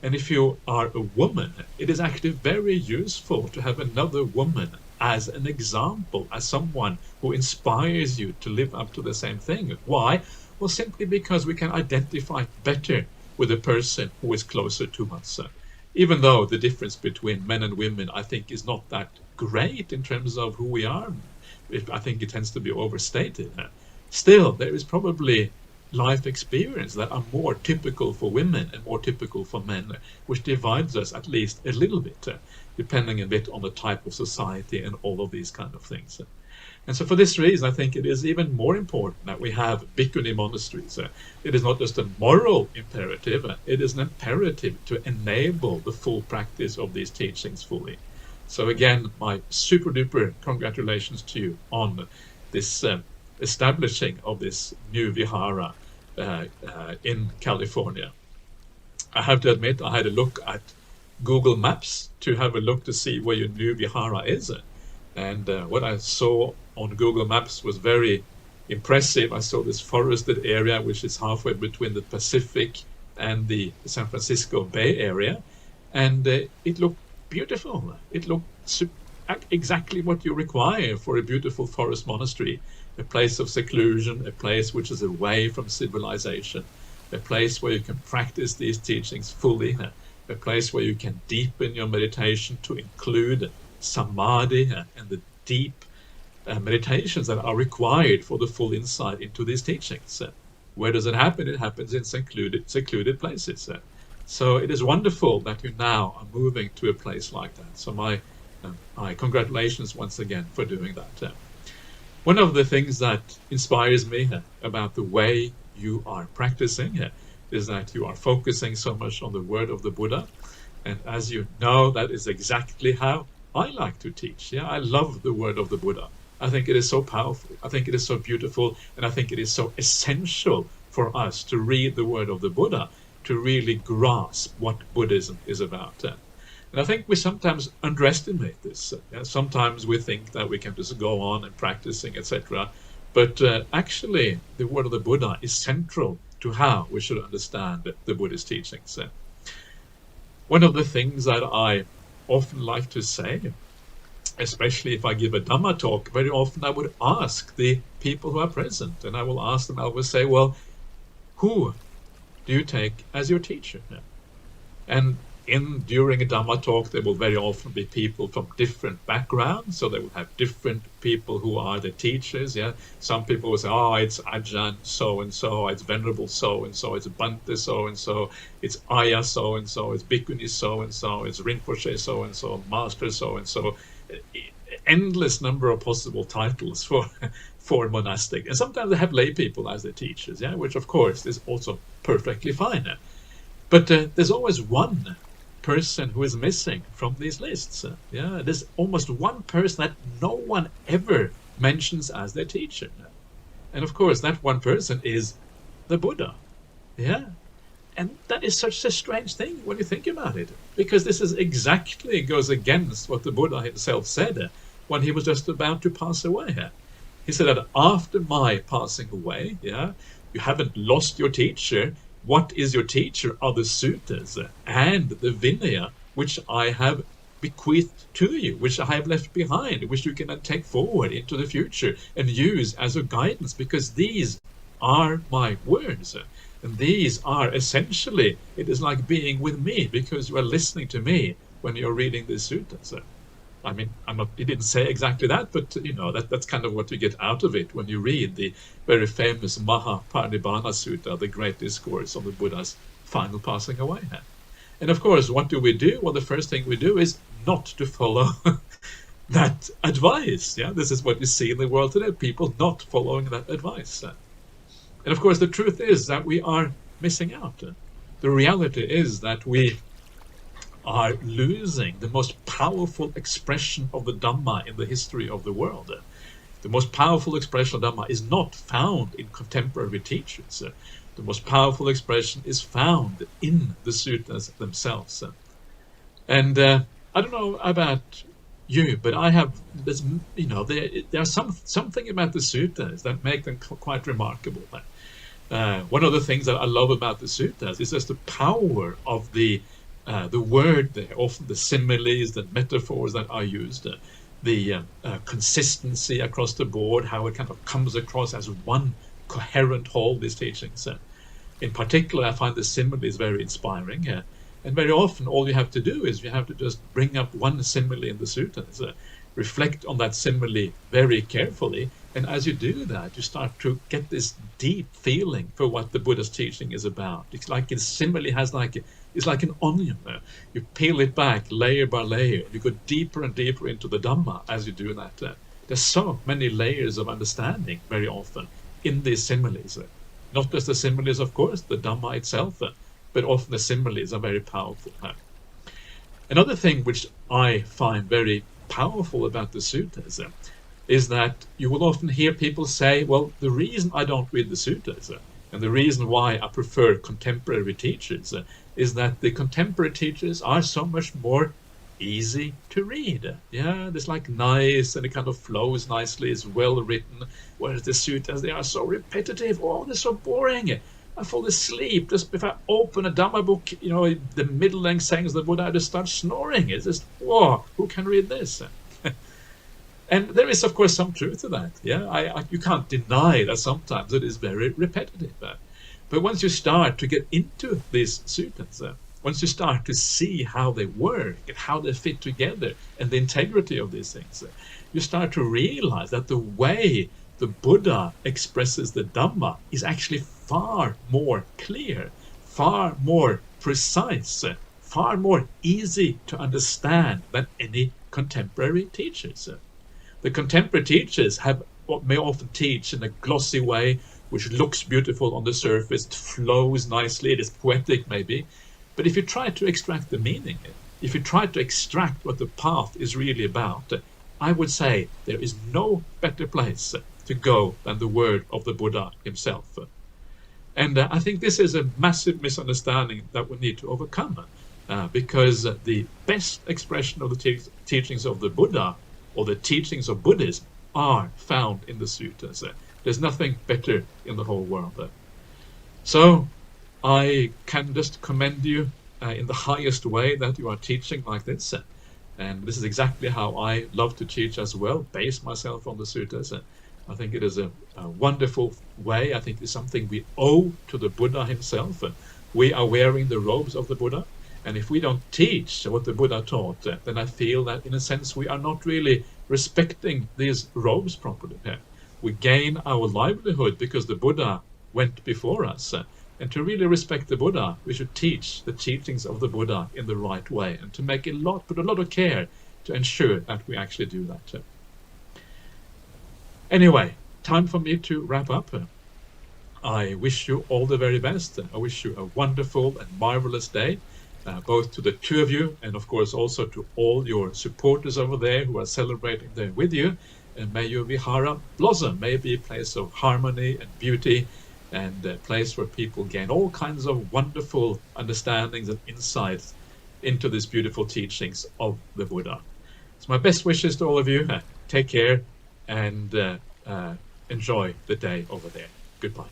And if you are a woman, it is actually very useful to have another woman as an example, as someone who inspires you to live up to the same thing. Why? Well, simply because we can identify better with a person who is closer to us. Even though the difference between men and women, I think, is not that great in terms of who we are. I think it tends to be overstated. Still, there is probably life experience that are more typical for women and more typical for men, which divides us at least a little bit, depending a bit on the type of society and all of these kind of things. And so for this reason, I think it is even more important that we have bhikkhuni monasteries. It is not just a moral imperative, it is an imperative to enable the full practice of these teachings fully. So again, my super duper congratulations to you on this establishing of this new vihara in California. I have to admit, I had a look at Google Maps to have a look to see where your new vihara is. And what I saw on Google Maps was very impressive. I saw this forested area, which is halfway between the Pacific and the San Francisco Bay Area. And it looked beautiful. It looked exactly what you require for a beautiful forest monastery. A place of seclusion, a place which is away from civilization, a place where you can practice these teachings fully, a place where you can deepen your meditation to include samadhi and the deep meditations that are required for the full insight into these teachings. Where does it happen? It happens in secluded places. So it is wonderful that you now are moving to a place like that. So my congratulations once again for doing that. One of the things that inspires me about the way you are practicing is that you are focusing so much on the word of the Buddha. And as you know, that is exactly how I like to teach. I love the word of the Buddha. I think it is so powerful. I think it is so beautiful. And I think it is so essential for us to read the word of the Buddha to really grasp what Buddhism is about. And I think we sometimes underestimate this. Sometimes we think that we can just go on and practicing, etc. But actually, the word of the Buddha is central to how we should understand the Buddhist teachings. One of the things that I often like to say, especially if I give a Dhamma talk, very often I would ask the people who are present, and I will ask them, I will say, well, who do you take as your teacher? And during a Dhamma talk, there will very often be people from different backgrounds, so they will have different people who are the teachers. Some people will say, oh, it's Ajahn so-and-so, it's Venerable so-and-so, it's Bhante so-and-so, it's Aya so-and-so, it's Bhikkhuni so-and-so, it's Rinpoche so-and-so, Master so-and-so. Endless number of possible titles for monastic. And sometimes they have lay people as their teachers, which of course is also perfectly fine. But there's always one person who is missing from these lists. There's almost one person that no one ever mentions as their teacher. And of course, that one person is the Buddha. And that is such a strange thing when you think about it, because this is exactly goes against what the Buddha himself said when he was just about to pass away. He said that after my passing away, you haven't lost your teacher. What is your teacher are the suttas and the Vinaya, which I have bequeathed to you, which I have left behind, which you can then take forward into the future and use as a guidance, because these are my words. And these are essentially, it is like being with me, because you are listening to me when you're reading the suttas. I mean, he didn't say exactly that, but that's kind of what you get out of it when you read the very famous Mahaparinibbana Sutta, the great discourse on the Buddha's final passing away. And of course, what do we do? Well, the first thing we do is not to follow that advice. This is what you see in the world today, people not following that advice. And of course, the truth is that we are missing out. The reality is that we are losing the most powerful expression of the Dhamma in the history of the world. The most powerful expression of Dhamma is not found in contemporary teachers. The most powerful expression is found in the suttas themselves. And I don't know about you, but I have this, there's something about the suttas that make them quite remarkable. One of the things that I love about the suttas is just the power of the word there, often the similes, the metaphors that are used, the consistency across the board, how it kind of comes across as one coherent whole, these teachings. In particular, I find the similes very inspiring. And very often, all you have to do is you have to just bring up one simile in the suttas, reflect on that simile very carefully, and as you do that, you start to get this deep feeling for what the Buddha's teaching is about. It's like a simile it's like an onion. You peel it back layer by layer. You go deeper and deeper into the Dhamma as you do that. there's so many layers of understanding very often in these similes. Not just the similes, of course, the Dhamma itself, but often the similes are very powerful. Another thing which I find very powerful about the suttas is that you will often hear people say, well, the reason I don't read the suttas and the reason why I prefer contemporary teachers is that the contemporary teachers are so much more easy to read. Yeah, it's like nice and it kind of flows nicely, it's well written, whereas the suttas, they are so repetitive. Oh, they're so boring. I fall asleep just if I open a Dhamma book, the middle-length sayings of the Buddha, I just start snoring. It's just, whoa, who can read this? And there is, of course, some truth to that. Yeah, you can't deny that sometimes it is very repetitive. But once you start to get into these suttas, once you start to see how they work and how they fit together and the integrity of these things, you start to realize that the way the Buddha expresses the Dhamma is actually far more clear, far more precise, far more easy to understand than any contemporary teachers. The contemporary teachers may often teach in a glossy way, which looks beautiful on the surface, it flows nicely, it is poetic maybe, but if you try to extract the meaning, if you try to extract what the path is really about, I would say there is no better place to go than the word of the Buddha himself. And I think this is a massive misunderstanding that we need to overcome, because the best expression of the teachings of the Buddha or the teachings of Buddhism are found in the suttas. There's nothing better in the whole world. So I can just commend you in the highest way that you are teaching like this. And this is exactly how I love to teach as well, base myself on the suttas. I think it is a wonderful way. I think it's something we owe to the Buddha himself. We are wearing the robes of the Buddha. And if we don't teach what the Buddha taught, then I feel that in a sense we are not really respecting these robes properly. We gain our livelihood because the Buddha went before us. And to really respect the Buddha, we should teach the teachings of the Buddha in the right way and to put a lot of care to ensure that we actually do that. Anyway, time for me to wrap up. I wish you all the very best. I wish you a wonderful and marvelous day, both to the two of you and of course also to all your supporters over there who are celebrating there with you. And may your vihara blossom, may it be a place of harmony and beauty and a place where people gain all kinds of wonderful understandings and insights into these beautiful teachings of the Buddha. So my best wishes to all of you. Take care and enjoy the day over there. Goodbye.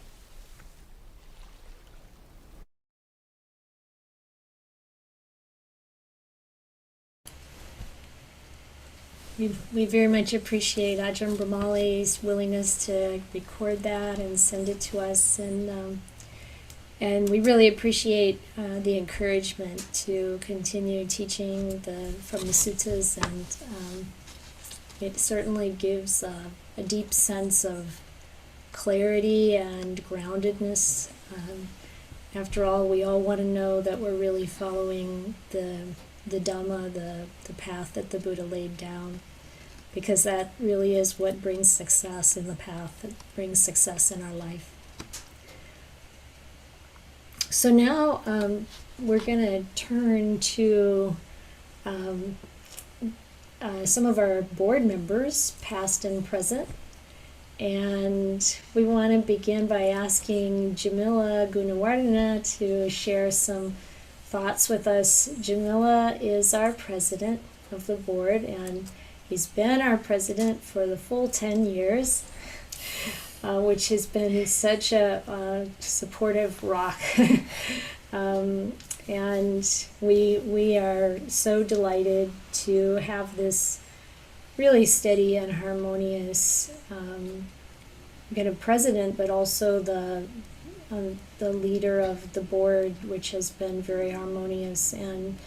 We very much appreciate Ajahn Brahmali's willingness to record that and send it to us, and we really appreciate the encouragement to continue teaching from the suttas, and it certainly gives a deep sense of clarity and groundedness. After all, we all want to know that we're really following the Dhamma, the path that the Buddha laid down, because that really is what brings success in the path, that brings success in our life. So now we're going to turn to some of our board members, past and present. And we want to begin by asking Jamila Gunawarina to share some thoughts with us. Jamila is our president of the board, and he's been our president for the full 10 years, which has been such a supportive rock. And we are so delighted to have this really steady and harmonious kind of president, but also the leader of the board, which has been very harmonious, and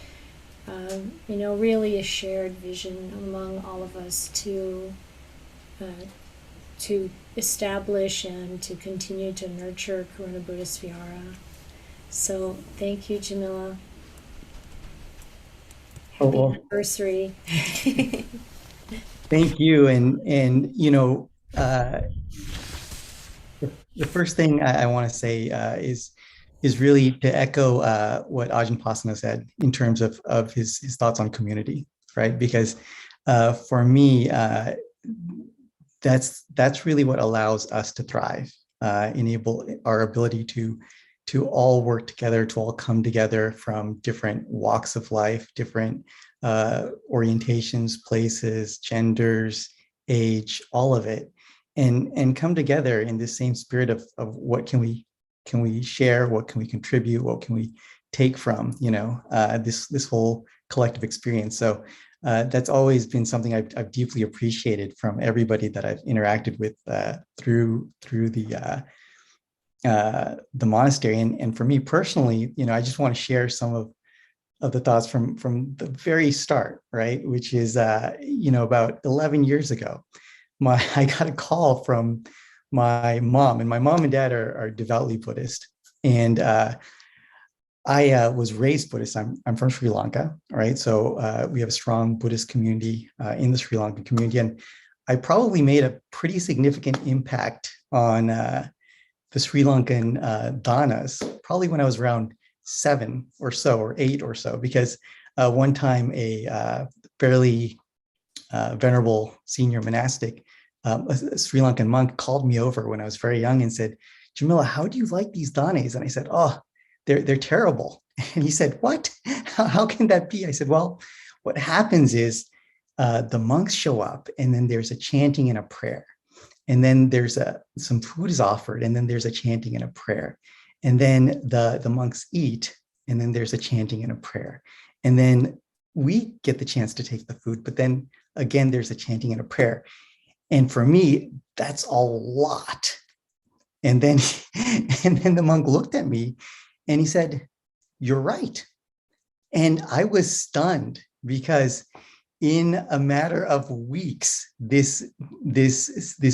really a shared vision among all of us to establish and to continue to nurture Karuna Buddhist Vihara. So thank you, Jamila. Happy anniversary. Thank you. And the first thing I want to say is really to echo what Ajahn Pasano said in terms of his thoughts on community, right? Because for me, that's really what allows us to thrive, enable our ability to all work together, to all come together from different walks of life, different orientations, places, genders, age, all of it, and come together in the same spirit of what can we share, what can we contribute, what can we take from this whole collective experience. So that's always been something I've deeply appreciated from everybody that I've interacted with through the monastery. And for me personally, I just want to share some of the thoughts from the very start, right? Which is, about 11 years ago, I got a call from my mom, and my mom and dad are devoutly Buddhist. And I was raised Buddhist. I'm from Sri Lanka, right? So we have a strong Buddhist community in the Sri Lankan community. And I probably made a pretty significant impact on the Sri Lankan Dhanas, probably when I was around 7 or so, or 8 or so, because one time a fairly venerable senior monastic, a Sri Lankan monk, called me over when I was very young and said, "Jamila, how do you like these dhanes?" And I said, "Oh, they're terrible." And he said, "What? How can that be?" I said, "Well, what happens is the monks show up, and then there's a chanting and a prayer. And then there's some food is offered, and then there's a chanting and a prayer. And then the monks eat, and then there's a chanting and a prayer. And then we get the chance to take the food, but then again, there's a chanting and a prayer. And for me, that's a lot." And then, and then the monk looked at me and he said, "You're right." And I was stunned because in a matter of weeks, this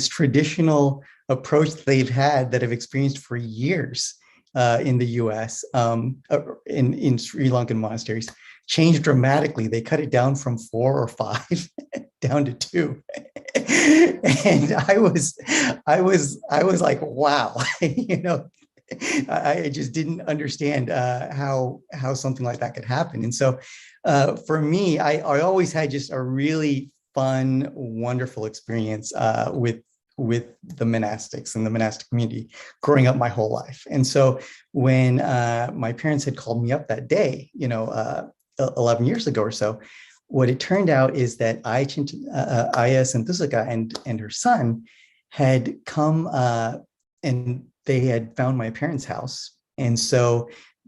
traditional approach that they've had, that I've experienced for years in the U.S., in Sri Lankan monasteries, changed dramatically. They cut it down from 4 or 5 down to 2, and I was like, wow, I just didn't understand how something like that could happen. And so for me, I always had just a really fun, wonderful experience with the monastics and the monastic community growing up my whole life. And so when my parents had called me up that day, 11 years ago or so, what it turned out is that Aya Santusaka and her son had come and they had found my parents' house. And so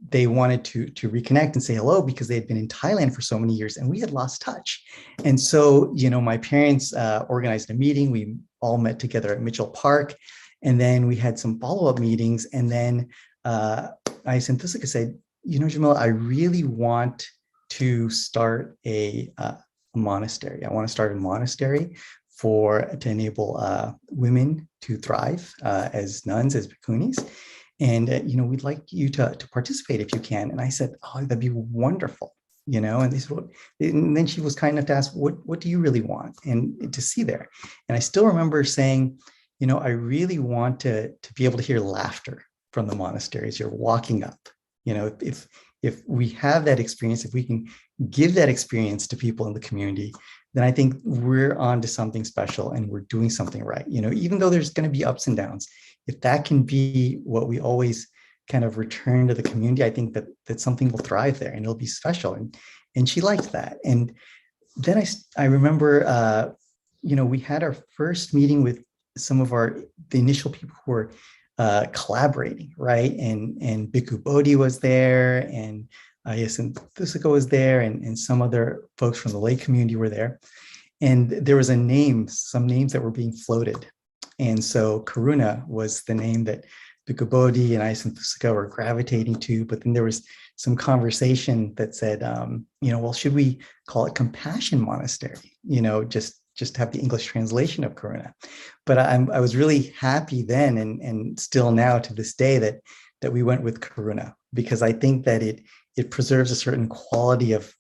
they wanted to reconnect and say hello, because they had been in Thailand for so many years and we had lost touch. And so, my parents organized a meeting. We all met together at Mitchell Park, and then we had some follow-up meetings. And then Aya Santusaka said, "Jamila, I really want to start a monastery. I want to start a monastery to enable women to thrive as nuns, as bhikkhunis. And we'd like you to participate if you can." And I said, "Oh, that'd be wonderful." And they said, and then she was kind enough to ask, what do you really want and to see there? And I still remember saying, I really want to be able to hear laughter from the monastery as you're walking up. If we have that experience, if we can give that experience to people in the community, then I think we're on to something special and we're doing something right. Even though there's going to be ups and downs, if that can be what we always kind of return to the community, I think that something will thrive there and it'll be special. And she liked that. And then I remember, we had our first meeting with some of the initial people who were collaborating, right? And Bhikkhu Bodhi was there, and Santusaka was there, and some other folks from the lay community were there. And there was some names that were being floated. And so Karuna was the name that Bhikkhu Bodhi and Santusaka were gravitating to. But then there was some conversation that said, well, should we call it Compassion Monastery? Just have the English translation of Karuna. But I was really happy then and still now to this day that we went with Karuna, because I think that it preserves a certain quality of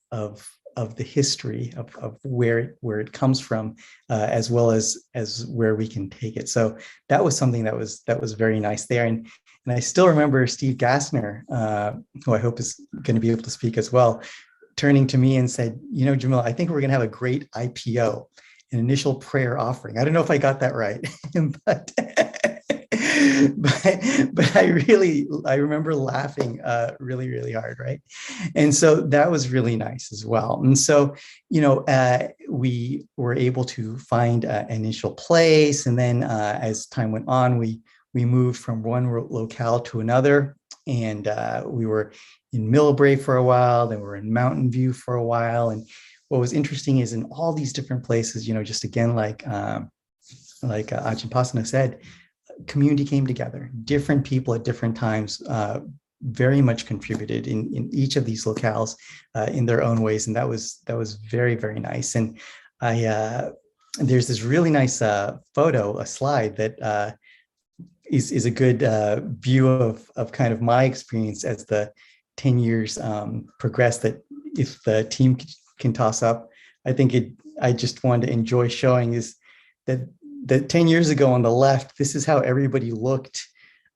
the history of where it comes from, as well as where we can take it. So that was something that was very nice there. And I still remember Steve Gassner, who I hope is going to be able to speak as well, turning to me and said, you know, Jamila, I think we're going to have a great IPO, an initial prayer offering. I don't know if I got that right, but I remember laughing really, really hard, right? And so that was really nice as well. And so, you know, we were able to find an initial place, and then as time went on, we moved from one locale to another, and we were in Millbrae for a while, then we were in Mountain View for a while. And what was interesting is in all these different places, you know, just again, like Arjun Pasano said, community came together. Different people at different times very much contributed in each of these locales in their own ways, and that was very, very nice. And there's this really nice photo, a slide that is a good view of kind of my experience as the 10 years progressed. That if the team can toss up, I just wanted to enjoy showing is that 10 years ago on the left, this is how everybody looked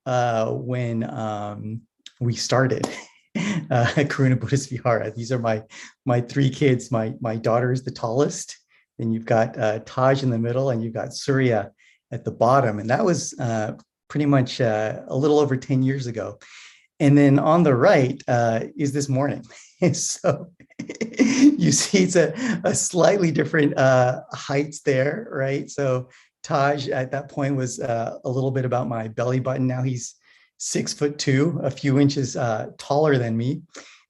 when we started Karuna Buddhist Vihara. These are my three kids. My daughter is the tallest. Then you've got Taj in the middle, and you've got Surya at the bottom. And that was pretty much a little over 10 years ago. And then on the right is this morning. So you see it's a slightly different heights there, right? So Taj at that point was a little bit about my belly button. Now he's 6'2", a few inches taller than me.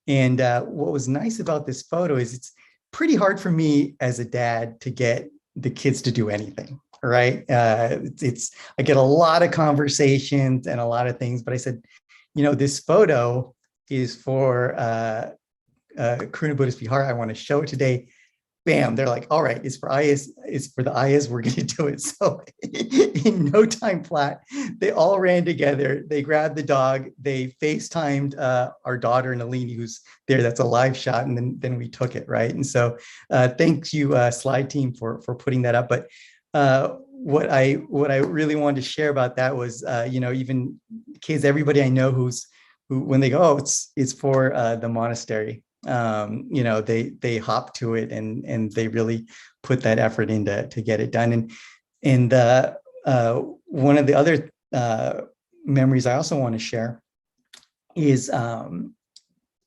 And what was nice about this photo is it's pretty hard for me as a dad to get the kids to do anything, right? I get a lot of conversations and a lot of things, but I said, you know, this photo is for Karuna Buddhist Vihara. I want to show it today. Bam, they're like, all right, it's for the Ayahs, we're going to do it. So in no time flat, they all ran together. They grabbed the dog. They FaceTimed our daughter, Nalini, who's there. That's a live shot. And then we took it, right? And so thank you, Slide Team, for putting that up. But what I really wanted to share about that was, you know, even kids, everybody I know who when they go, oh, it's for the monastery. You know, they hop to it and they really put that effort into to get it done. And one of the other memories I also want to share is in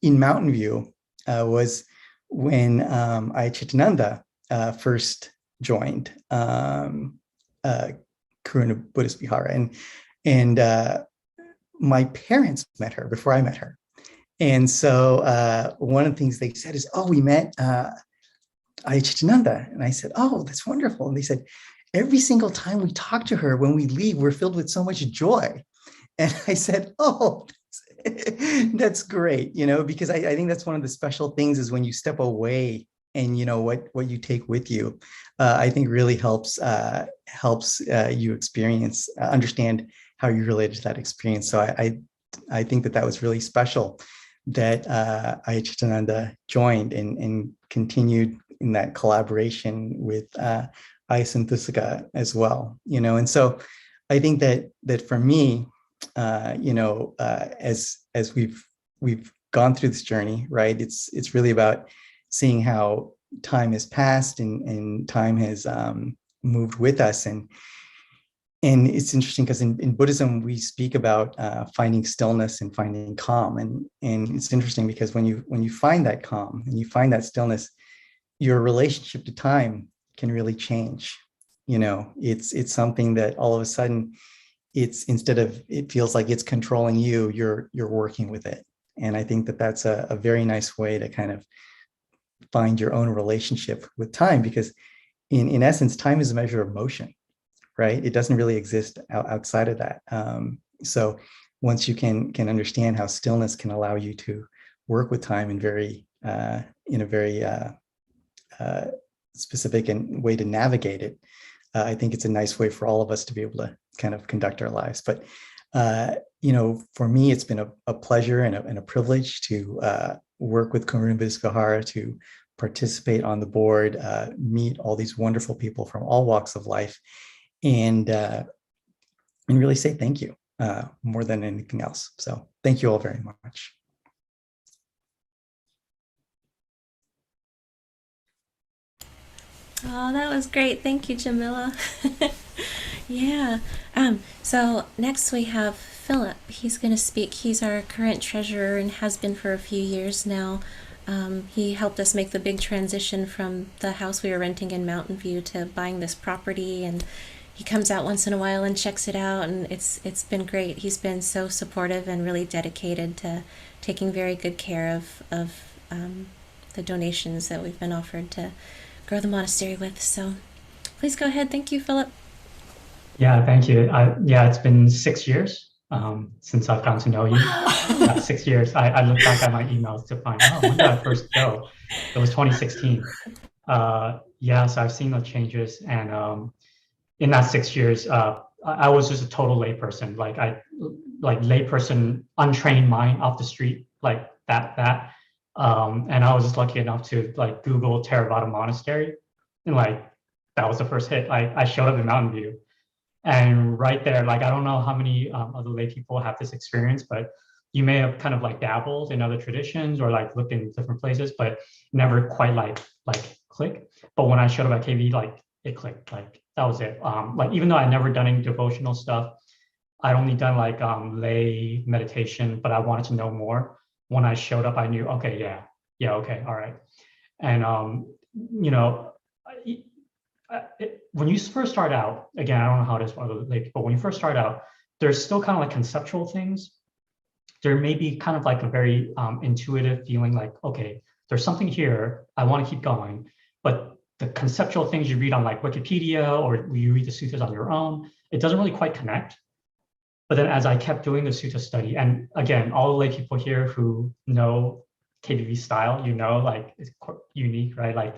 Mountain View was when Chittananda first joined Karuna Buddhist Vihara, and my parents met her before I met her. And so one of the things they said is, oh, we met Chittananda. And I said, oh, that's wonderful. And they said, every single time we talk to her, when we leave, we're filled with so much joy. And I said, oh, that's great, you know, because I think that's one of the special things is when you step away and, you know, what you take with you, I think really helps you understand how you related to that experience. So I think that was really special that Chittananda joined and continued in that collaboration with Ayasanthusika as well, you know. And so I think that for me, you know, as we've gone through this journey, right, it's really about seeing how time has passed and time has moved with us. And it's interesting because in Buddhism, we speak about finding stillness and finding calm. And it's interesting because when you find that calm and you find that stillness, your relationship to time can really change. You know, it's something that all of a sudden it feels like it's controlling you, you're working with it. And I think that's a very nice way to kind of find your own relationship with time, because in essence, time is a measure of motion. Right? It doesn't really exist outside of that. So once you can understand how stillness can allow you to work with time in a very specific and way to navigate it, I think it's a nice way for all of us to be able to kind of conduct our lives. But you know, for me, it's been a pleasure and a privilege to work with Karuna Buddhist Vihara, to participate on the board, meet all these wonderful people from all walks of life, and really say thank you more than anything else. So thank you all very much. Oh, that was great. Thank you, Jamila. Yeah. So next we have Philip. He's going to speak. He's our current treasurer and has been for a few years now. He helped us make the big transition from the house we were renting in Mountain View to buying this property, and he comes out once in a while and checks it out, and it's been great. He's been so supportive and really dedicated to taking very good care of the donations that we've been offered to grow the monastery with. So please go ahead. Thank you, Philip. Yeah, thank you. Yeah, it's been 6 years since I've gotten to know you. 6 years. I look back at my emails to find, when did I first go? It was 2016. Yeah, so I've seen the changes, and in that 6 years, I was just a total layperson, like layperson, untrained mind off the street, like that. And I was just lucky enough to like Google Theravada Monastery, and like that was the first hit. I showed up in Mountain View, and right there, like I don't know how many other lay people have this experience, but you may have kind of like dabbled in other traditions or like looked in different places, but never quite like click. But when I showed up at KBV, like it clicked. Like that was it. Like even though I'd never done any devotional stuff, I'd only done like lay meditation, but I wanted to know more. When I showed up, I knew, okay, yeah, okay, all right. And you know, when you first start out, again, I don't know how it is for other lay people, when you first start out, there's still kind of like conceptual things. There may be kind of like a very intuitive feeling like, okay, there's something here, I want to keep going. But the conceptual things you read on like Wikipedia or you read the sutras on your own, it doesn't really quite connect. But then as I kept doing the sutta study, and again, all the lay people here who know KBV style, you know, like it's unique, right? Like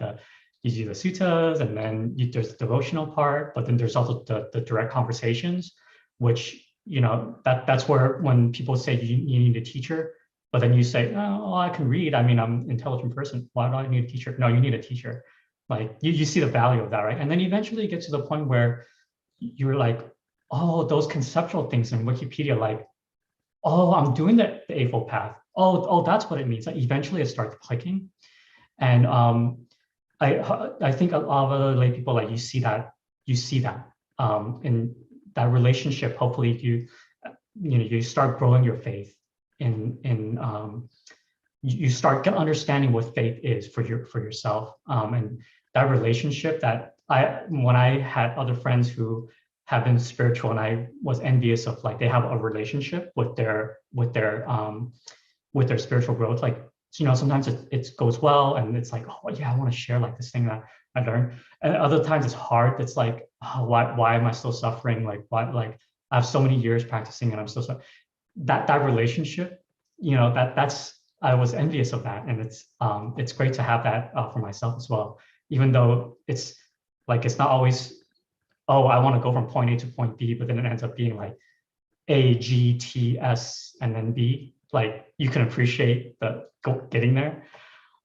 you do the suttas, and then there's the devotional part, but then there's also the direct conversations, which, you know, that's where when people say you need a teacher, but then you say, oh, I can read. I mean, I'm an intelligent person. Why do I need a teacher? No, you need a teacher. Like you see the value of that, right? And then eventually you get to the point where you're like, oh, those conceptual things in Wikipedia, like, oh, I'm doing the Eightfold Path. Oh, that's what it means. Like eventually it starts clicking. And I think a lot of other lay people, like you see that in that relationship. Hopefully you start growing your faith you start understanding what faith is for yourself. And that relationship that when I had other friends who have been spiritual, and I was envious of like they have a relationship with their spiritual growth. Like, you know, sometimes it goes well and it's like, oh yeah, I want to share like this thing that I learned. And other times it's hard. It's like, oh, why am I still suffering? Like why, like I have so many years practicing and I'm still suffering. That relationship, you know, that's I was envious of that. And it's great to have that for myself as well. Even though it's like it's not always, oh, I want to go from point A to point B, but then it ends up being like A, G, T, S, and then B. Like you can appreciate getting there.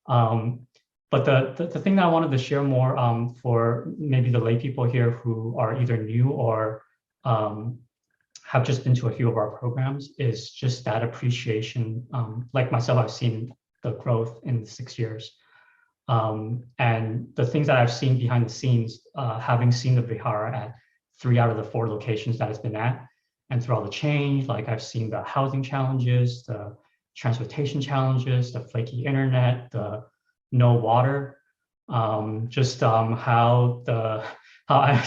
But the thing that I wanted to share more for maybe the lay people here who are either new or have just been to a few of our programs is just that appreciation. Like myself, I've seen the growth in 6 years. And the things that I've seen behind the scenes, having seen the Vihara at 3 out of the 4 locations that it's been at, and through all the change, like I've seen the housing challenges, the transportation challenges, the flaky internet, the no water, just how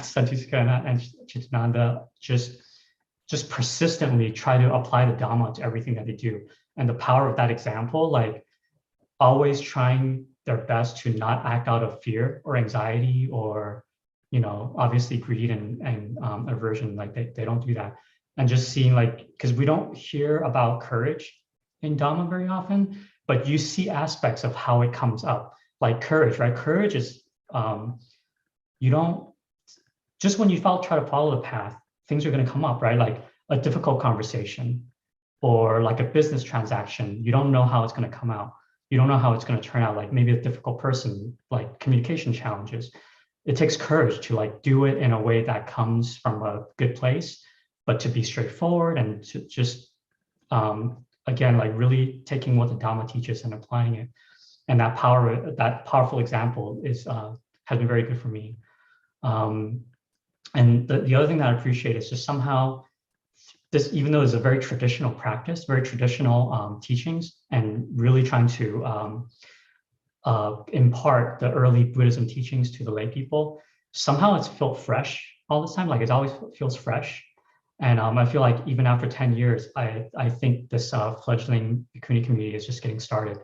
Santa Chitta and Chittananda just persistently try to apply the Dhamma to everything that they do. And the power of that example, like always trying their best to not act out of fear or anxiety or, you know, obviously greed and aversion, like they don't do that. And just seeing like, because we don't hear about courage in Dhamma very often, but you see aspects of how it comes up, like courage, right? Courage is, you don't, just when you try to follow the path, things are going to come up, right? Like a difficult conversation or like a business transaction, you don't know how it's going to come out. You don't know how it's going to turn out. Like maybe a difficult person, like communication challenges. It takes courage to like do it in a way that comes from a good place, but to be straightforward and to just again, like really taking what the Dhamma teaches and applying it. And that powerful example is has been very good for me. And the other thing that I appreciate is just somehow this, even though it's a very traditional practice, very traditional teachings, and really trying to impart the early Buddhism teachings to the lay people, somehow it's felt fresh all the time. Like it always feels fresh. And I feel like even after 10 years, I think this fledgling Bhikkhuni community is just getting started.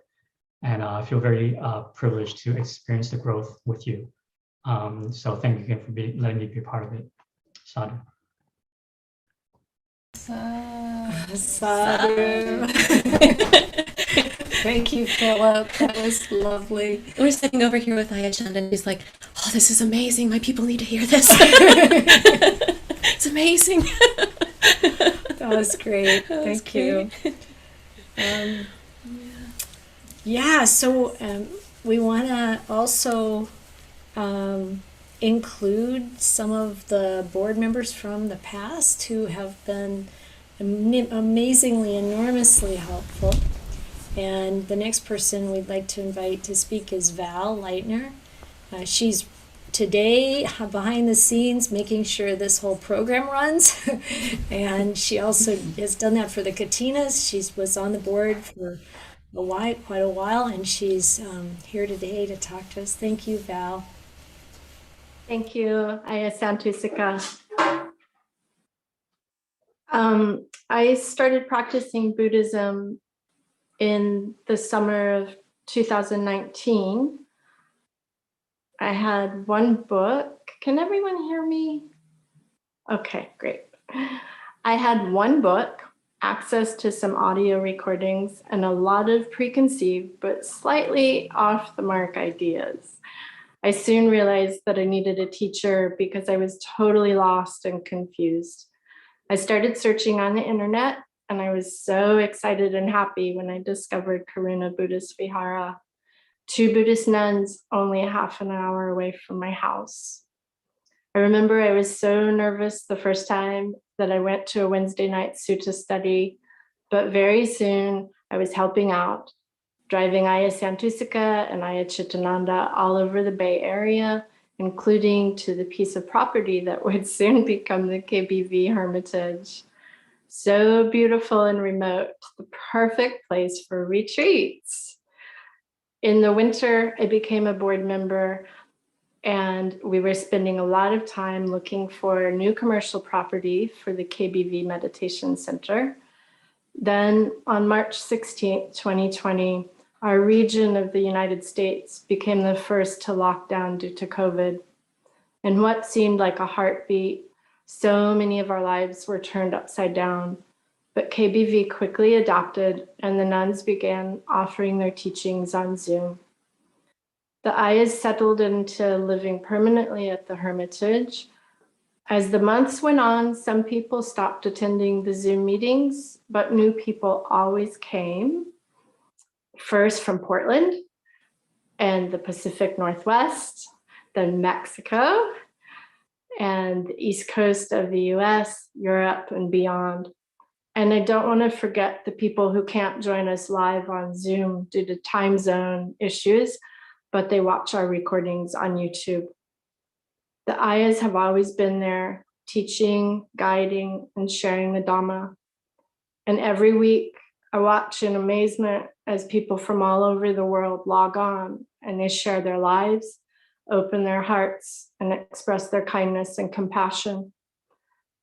And I feel very privileged to experience the growth with you. So thank you again for letting me be a part of it. Sadhu. Sadhu. Thank you, Philip. That was lovely. We're sitting over here with Ayachand, and he's like, "Oh, this is amazing. My people need to hear this. It's amazing." That was great. Thank you. Yeah, so we want to also include some of the board members from the past who have been amazingly, enormously helpful. And the next person we'd like to invite to speak is Val Lightner. She's today behind the scenes making sure this whole program runs. And she also has done that for the Katinas. She was on the board for quite a while, and she's here today to talk to us. Thank you, Val. Thank you, Aya Santusika. I started practicing Buddhism in the summer of 2019. I had one book. Can everyone hear me? Okay, great. I had one book, access to some audio recordings, and a lot of preconceived but slightly off the mark ideas. I soon realized that I needed a teacher because I was totally lost and confused. I started searching on the internet, and I was so excited and happy when I discovered Karuna Buddhist Vihara, 2 Buddhist nuns only half an hour away from my house. I remember I was so nervous the first time that I went to a Wednesday night sutta study, but very soon I was helping out, driving Aya Santusika and Aya Chittananda all over the Bay Area, including to the piece of property that would soon become the KBV Hermitage. So beautiful and remote, the perfect place for retreats. In the winter, I became a board member, and we were spending a lot of time looking for new commercial property for the KBV Meditation Center. Then on March 16, 2020, our region of the United States became the first to lock down due to COVID. In what seemed like a heartbeat, so many of our lives were turned upside down, but KBV quickly adapted, and the nuns began offering their teachings on Zoom. The Ayahs settled into living permanently at the Hermitage. As the months went on, some people stopped attending the Zoom meetings, but new people always came. First from Portland and the Pacific Northwest, then Mexico, and the East Coast of the US, Europe, and beyond. And I don't want to forget the people who can't join us live on Zoom due to time zone issues, but they watch our recordings on YouTube. The Ayahs have always been there, teaching, guiding, and sharing the Dhamma. And every week, I watch in amazement as people from all over the world log on, and they share their lives, open their hearts, and express their kindness and compassion.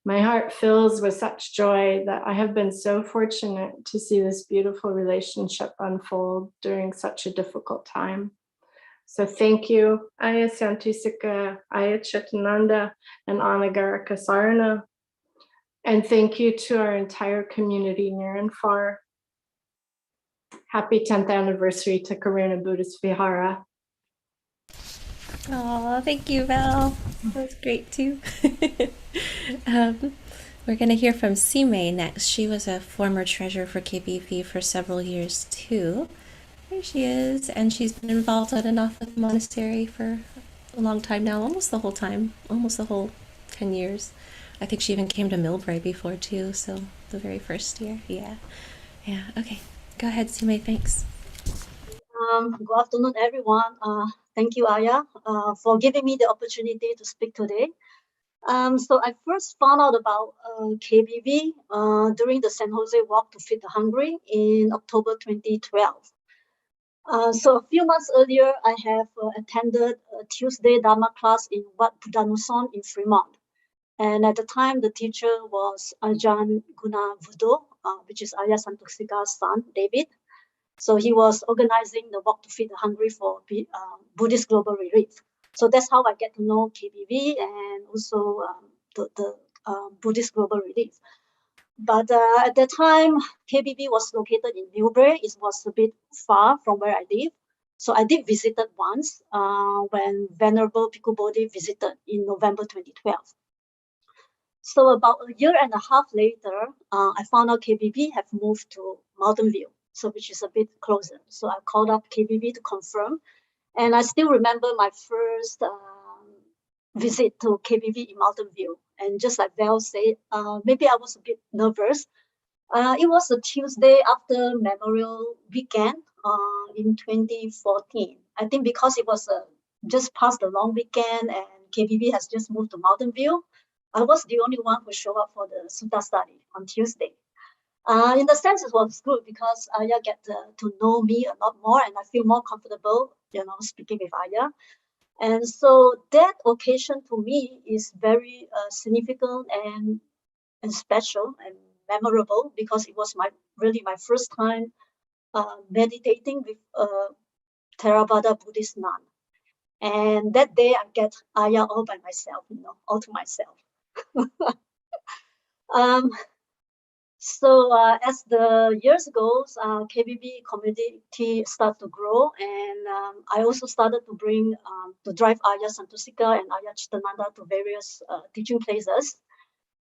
My heart fills with such joy that I have been so fortunate to see this beautiful relationship unfold during such a difficult time. So thank you, Aya Santusika, Aya Chittananda, and Anagarika Sarana. And thank you to our entire community near and far. Happy 10th anniversary to Karuna Buddhist Vihara. Oh, thank you, Val. That was great too. We're going to hear from Sime next. She was a former treasurer for KBV for several years too. There she is, and she's been involved on and off with the monastery for a long time now, almost the whole time, almost the whole 10 years. I think she even came to Millbrae before too, so the very first year. Yeah. Okay, go ahead, Sumay. Thanks. Good afternoon, everyone. Thank you, Aya, for giving me the opportunity to speak today. So I first found out about KBV during the San Jose Walk to Feed the Hungry in October 2012. So a few months earlier, I have attended a Tuesday Dhamma class in Wat Budanuson in Fremont. And at the time, the teacher was Arjun Gunawarina, which is Arya Santoksika's son, David. So he was organizing the Walk to Feed the Hungry for Buddhist Global Relief. So that's how I get to know KBV and also the Buddhist Global Relief. But at that time, KBV was located in Millbrae. It was a bit far from where I live. So I did visit it once when Venerable Bhikkhu Bodhi visited in November 2012. So about a year and a half later, I found out KBV have moved to Mountain View, so which is a bit closer. So I called up KBV to confirm. And I still remember my first visit to KBV in Mountain View. And just like Val said, maybe I was a bit nervous. It was a Tuesday after Memorial Weekend in 2014. I think because it was just past the long weekend and KBV has just moved to Mountain View, I was the only one who showed up for the Sutta study on Tuesday. In the sense, it was good because Aya get to know me a lot more, and I feel more comfortable, speaking with Aya. And so that occasion to me is very significant and special and memorable because it was really my first time meditating with a Theravada Buddhist nun. And that day I get Aya all by myself, all to myself. So as the years goes, KBV community started to grow, and I also started to to drive Aya Santoshika and Aya Chittananda to various teaching places.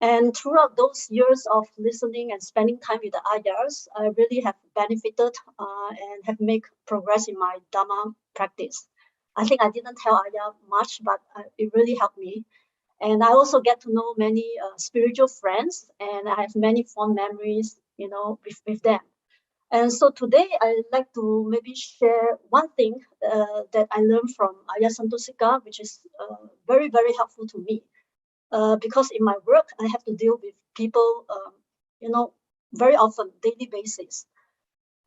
And throughout those years of listening and spending time with the Ayas, I really have benefited and have made progress in my Dhamma practice. I think I didn't tell Aya much, but it really helped me. And I also get to know many spiritual friends, and I have many fond memories, with them. And so today I'd like to maybe share one thing that I learned from Aya Santoshika, which is very, very helpful to me. Because in my work, I have to deal with people, very often, daily basis.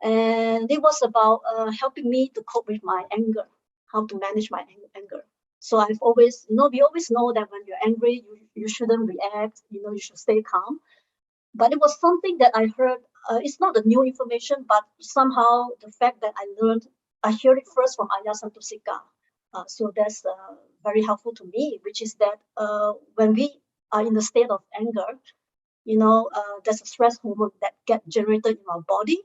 And it was about helping me to cope with my anger, how to manage my anger. So I've always, we always know that when you're angry, you shouldn't react, you should stay calm. But it was something that I heard, it's not a new information, but somehow the fact that I heard it first from Aya Santoshika. So that's very helpful to me, which is that when we are in a state of anger, there's a stress hormone that gets generated in our body.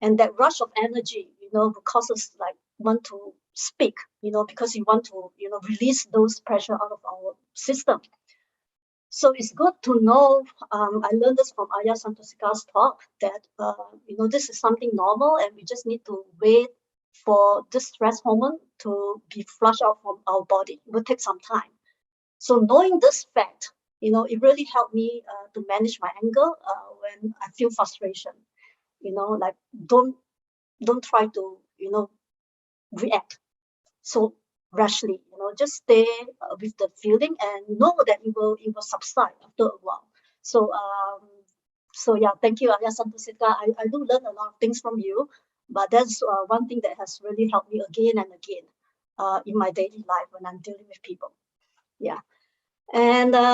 And that rush of energy, will cause us want to speak, because you want to, release those pressure out of our system. So it's good to know, I learned this from Aya Santoshika's talk, that, this is something normal and we just need to wait for this stress hormone to be flushed out from our body. It will take some time. So knowing this fact, it really helped me to manage my anger when I feel frustration. Don't try to, react so rashly, just stay with the feeling and know that it will subside after a while. So, yeah, thank you, Aya Santoshika. I do learn a lot of things from you, but that's one thing that has really helped me again and again in my daily life when I'm dealing with people. Yeah. And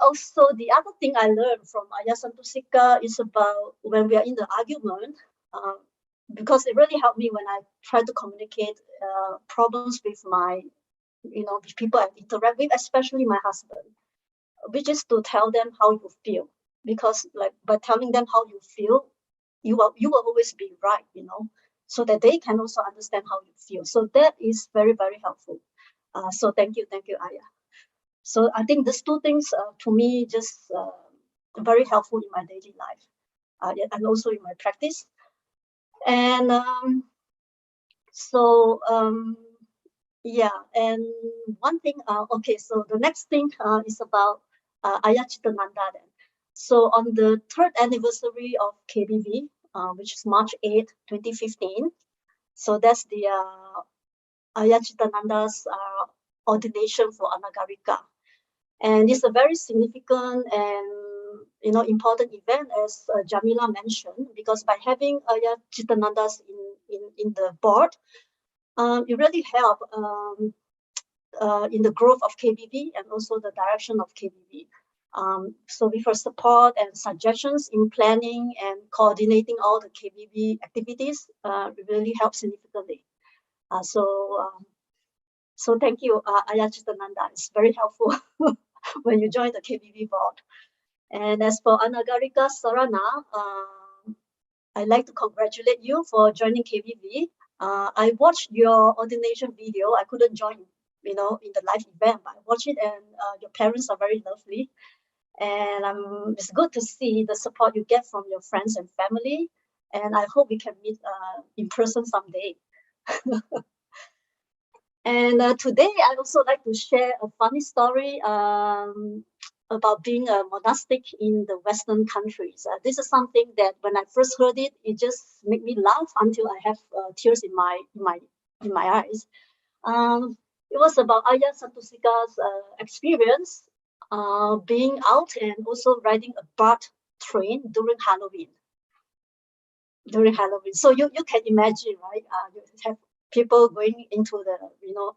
also the other thing I learned from Aya Santoshika is about when we are in the argument, because it really helped me when I try to communicate problems with with people I interact with, especially my husband, which is to tell them how you feel. Because by telling them how you feel, you will always be right, so that they can also understand how you feel. So that is very, very helpful. So thank you, Aya. So I think these two things to me just very helpful in my daily life and also in my practice. And so yeah, and one thing, okay, so the next thing is about Ayya Chittananda then. So on the 3rd anniversary of KBV, which is March 8, 2015, so that's the Ayya Chittananda's ordination for Anagarika. And it's a very significant and important event, as Jamila mentioned, because by having Ayya Chittanandas in the board, it really helped in the growth of KBV and also the direction of KBV. So with her support and suggestions in planning and coordinating all the KBV activities, it really helped significantly. So thank you, Ayya Chittananda. It's very helpful when you join the KBV board. And as for Anagarika Sarana, I'd like to congratulate you for joining KBV. I watched your ordination video. I couldn't join, in the live event, but I watched it, and your parents are very lovely. And it's good to see the support you get from your friends and family. And I hope we can meet in person someday. And today, I'd also like to share a funny story about being a monastic in the Western countries. This is something that when I first heard it, it just made me laugh until I have tears in my eyes. It was about Ayya Santusika's experience being out and also riding a BART train during Halloween. So you can imagine, right? You have people going into the,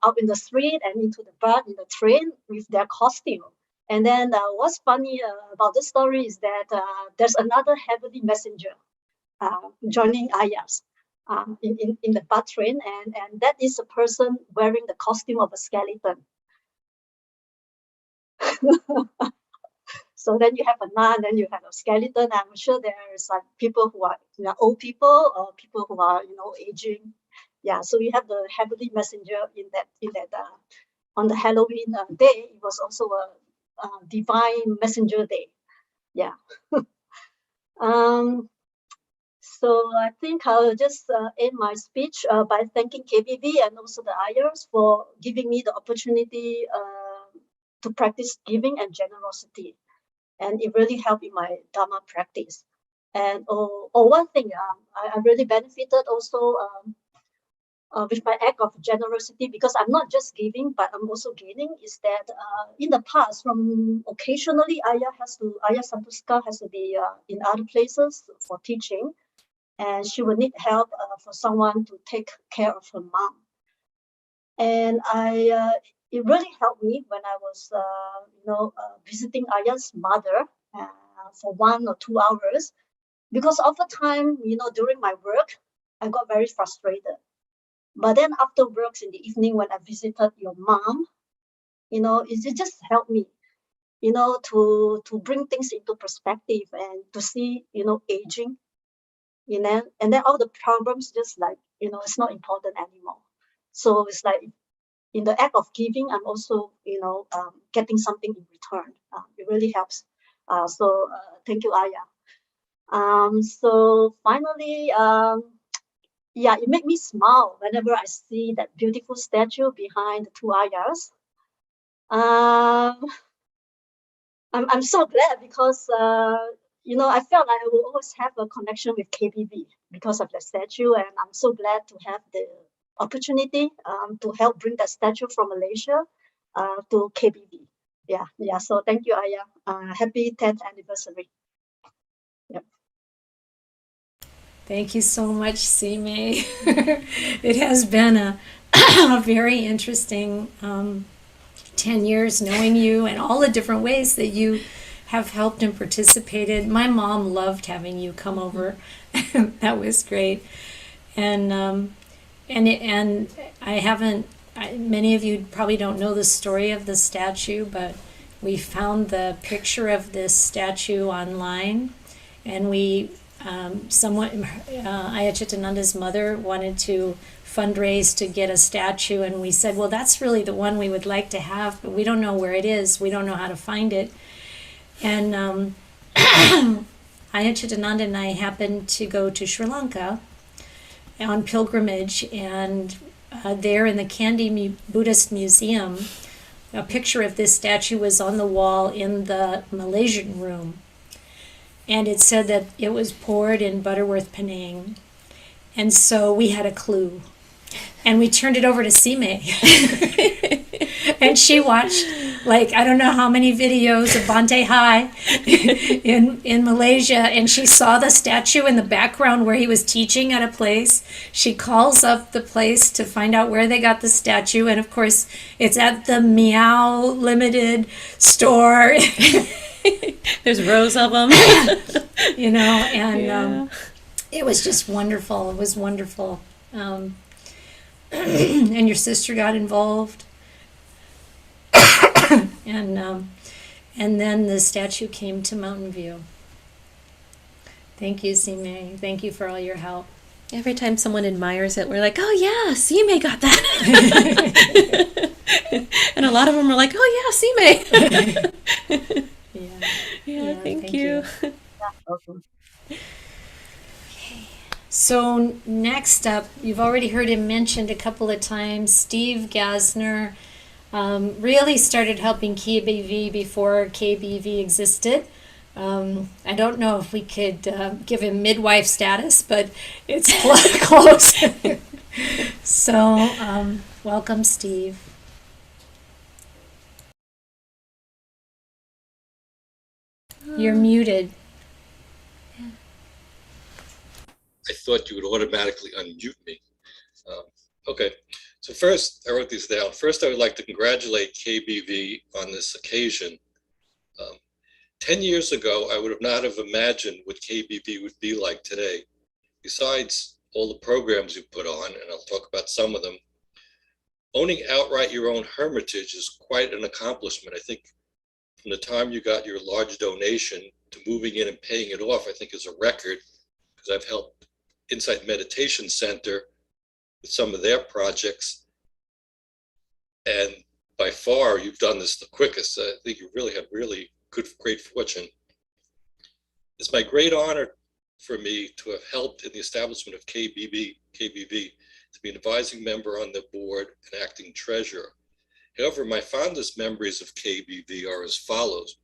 out in the street and into the BART in the train with their costume. And then what's funny about this story is that there's another heavenly messenger joining Ayyas in the BART train, and that is a person wearing the costume of a skeleton. So then you have a nun, then you have a skeleton. I'm sure there's like people who are old people or people who are aging. Yeah, so you have the heavenly messenger in that on the Halloween day. It was also a divine messenger day. Yeah. So I think I'll just end my speech by thanking KBV and also the Ayyas for giving me the opportunity to practice giving and generosity. And it really helped in my Dhamma practice. And one thing, I really benefited also with my act of generosity, because I'm not just giving, but I'm also gaining, is that in the past, from occasionally Ayya Santusika has to be in other places for teaching, and she would need help for someone to take care of her mom. And it really helped me when I was, visiting Ayya's mother for 1 or 2 hours, because oftentimes, during my work, I got very frustrated. But then after work in the evening, when I visited your mom, it just helped me, to bring things into perspective and to see, aging, and then all the problems just like, it's not important anymore. So it's like in the act of giving, I'm also, getting something in return. It really helps. So thank you, Ayya. So finally, yeah, it made me smile whenever I see that beautiful statue behind the 2 Ayyas. I'm so glad because, I felt like I will always have a connection with KBV because of the statue. And I'm so glad to have the opportunity to help bring that statue from Malaysia to KBV. Yeah. So thank you, Ayya. Happy 10th anniversary. Yep. Thank you so much, Sime. It has been a very interesting 10 years knowing you and all the different ways that you have helped and participated. My mom loved having you come over. That was great. And I haven't, many of you probably don't know the story of the statue, but we found the picture of this statue online, and we Ayya Chittananda's mother wanted to fundraise to get a statue, and we said, well, that's really the one we would like to have, but we don't know where it is. We don't know how to find it. And Ayya Chittananda and I happened to go to Sri Lanka on pilgrimage, and there in the Kandy Buddhist Museum, a picture of this statue was on the wall in the Malaysian room. And it said that it was poured in Butterworth, Penang. And so we had a clue. And we turned it over to Sime. And she watched, like, I don't know how many videos of Bante Hai in Malaysia. And she saw the statue in the background where he was teaching at a place. She calls up the place to find out where they got the statue. And of course, it's at the Meow Limited store. There's rows of them. You know, and it was just wonderful. It was wonderful. And your sister got involved. And then the statue came to Mountain View. Thank you, Sime. Thank you for all your help. Every time someone admires it, we're like, oh yeah, Sime got that. And a lot of them are like, oh yeah, Sime. Yeah, thank you. So next up, you've already heard him mentioned a couple of times, Steve Gassner really started helping KBV before KBV existed. I don't know if we could give him midwife status, but it's close. So welcome, Steve. You're muted. I thought you would automatically unmute me. Okay, so first, I wrote these down. First, I would like to congratulate KBV on this occasion. 10 years ago, I would have not have imagined what KBV would be like today. Besides all the programs you put on, and I'll talk about some of them, owning outright your own hermitage is quite an accomplishment. I think from the time you got your large donation to moving in and paying it off, I think is a record, because I've helped Insight Meditation Center with some of their projects. And by far, you've done this the quickest. I think you really had great fortune. It's my great honor for me to have helped in the establishment of KBV, to be an advising member on the board and acting treasurer. However, my fondest memories of KBV are as follows: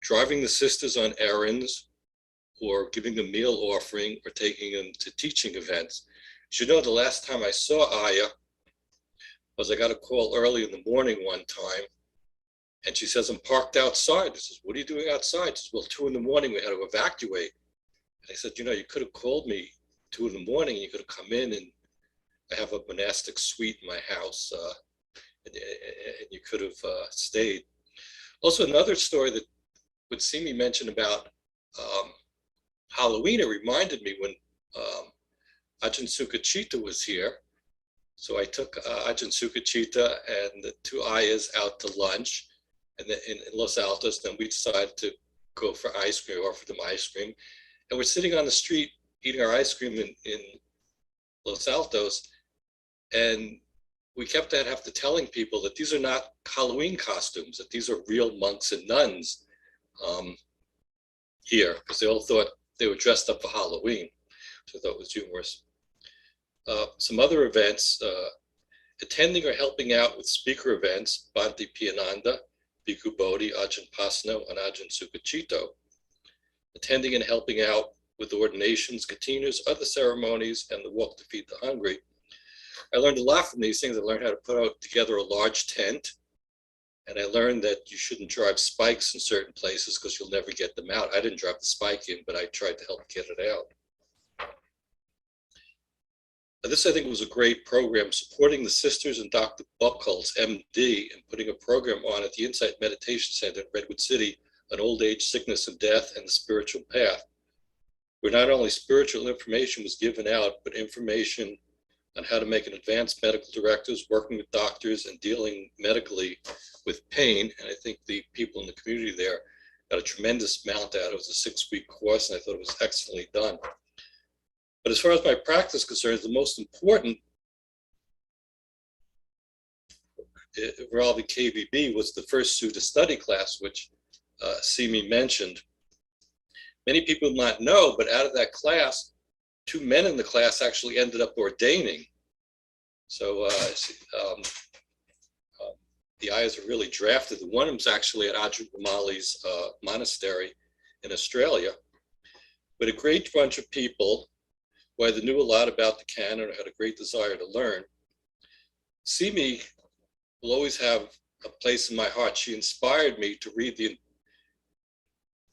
driving the sisters on errands, or giving a meal offering, or taking them to teaching events. As you know, the last time I saw Aya was I got a call early in the morning one time, and she says, I'm parked outside. I says, what are you doing outside? She says, well, 2 in the morning, we had to evacuate. And I said, you know, you could have called me 2 in the morning, and you could have come in, and I have a monastic suite in my house, and you could have stayed. Also, another story that would see me mention about Halloween, it reminded me when Arjun Chitta was here. So I took Arjun Chitta and the 2 Ayas out to lunch and then in Los Altos. Then we decided to go for ice cream, offer them ice cream. And we're sitting on the street eating our ice cream in Los Altos. And we kept on have to telling people that these are not Halloween costumes, that these are real monks and nuns here, because they all thought they were dressed up for Halloween, which I thought was humorous. Some other events, attending or helping out with speaker events, Bonti Piananda, Bhikkhu Bodhi, Arjun Pasano, and Arjun Chitta. Attending and helping out with ordinations, katinas, other ceremonies, and the walk to feed the hungry. I learned a lot from these things. I learned how to put out together a large tent. And I learned that you shouldn't drive spikes in certain places because you'll never get them out. I didn't drive the spike in, but I tried to help get it out. This, I think, was a great program supporting the sisters and Dr. Buchholz, MD, and putting a program on at the Insight Meditation Center in Redwood City on old age, sickness, and death, and the spiritual path, where not only spiritual information was given out, but information on how to make an advanced medical directors, working with doctors, and dealing medically with pain. And I think the people in the community there got a tremendous amount out. It was a 6-week course, and I thought it was excellently done. But as far as my practice is concerned, the most important involving KBV was the first Sutta study class, which Simi mentioned. Many people not know, but out of that class, two men in the class actually ended up ordaining. So the ayahs are really drafted. One of them's actually at Arjun Pasano's monastery in Australia, with a great bunch of people who either knew a lot about the canon or had a great desire to learn. Simi will always have a place in my heart. She inspired me to read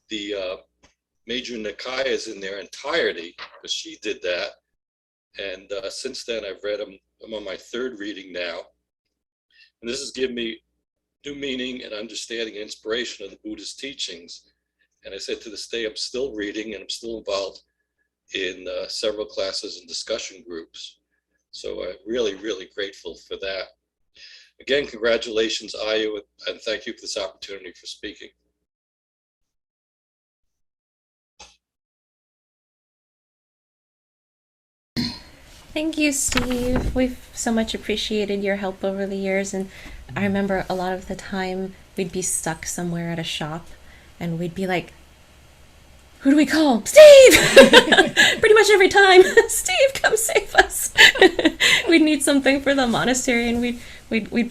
the major Nikayas in their entirety, because she did that. And since then, I've read them. I'm on my third reading now. And this has given me new meaning and understanding and inspiration of the Buddhist teachings. And I said to this day, I'm still reading and I'm still involved in several classes and discussion groups. So I'm really, really grateful for that. Again, congratulations, Ayu, and thank you for this opportunity for speaking. Thank you, Steve. We've so much appreciated your help over the years, and I remember a lot of the time we'd be stuck somewhere at a shop and we'd be like, who do we call? Steve! Pretty much every time. Steve, come save us. We'd need something for the monastery, and we'd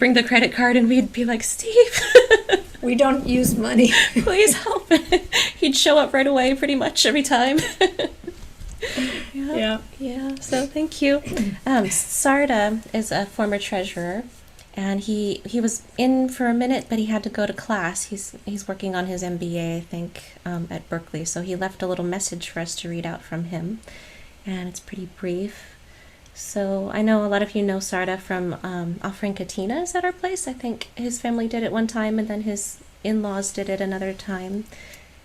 bring the credit card and we'd be like, Steve, We don't use money. please help. He'd show up right away pretty much every time. Yeah, so thank you. Sarda is a former treasurer, and he was in for a minute, but he had to go to class. He's working on his MBA, I think, at Berkeley, so he left a little message for us to read out from him, and it's pretty brief. So I know a lot of you know Sarda from offering katinas at our place. I think his family did it one time, and then his in-laws did it another time.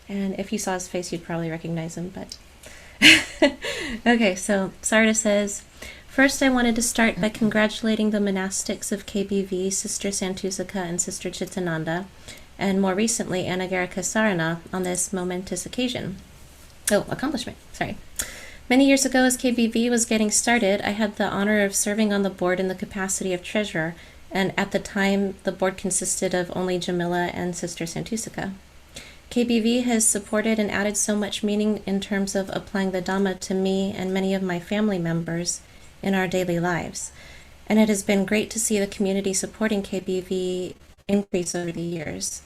And if you saw his face, you'd probably recognize him, but... Okay, so Sarda says, first I wanted to start by congratulating the monastics of KBV, Sister Santusika and Sister Chittananda, and more recently Anagarika Sarana, on this momentous occasion. Accomplishment, sorry. Many years ago, as KBV was getting started, I had the honor of serving on the board in the capacity of treasurer, and at the time the board consisted of only Jamila and Sister Santusika. KBV has supported and added so much meaning in terms of applying the Dhamma to me and many of my family members in our daily lives. And it has been great to see the community supporting KBV increase over the years.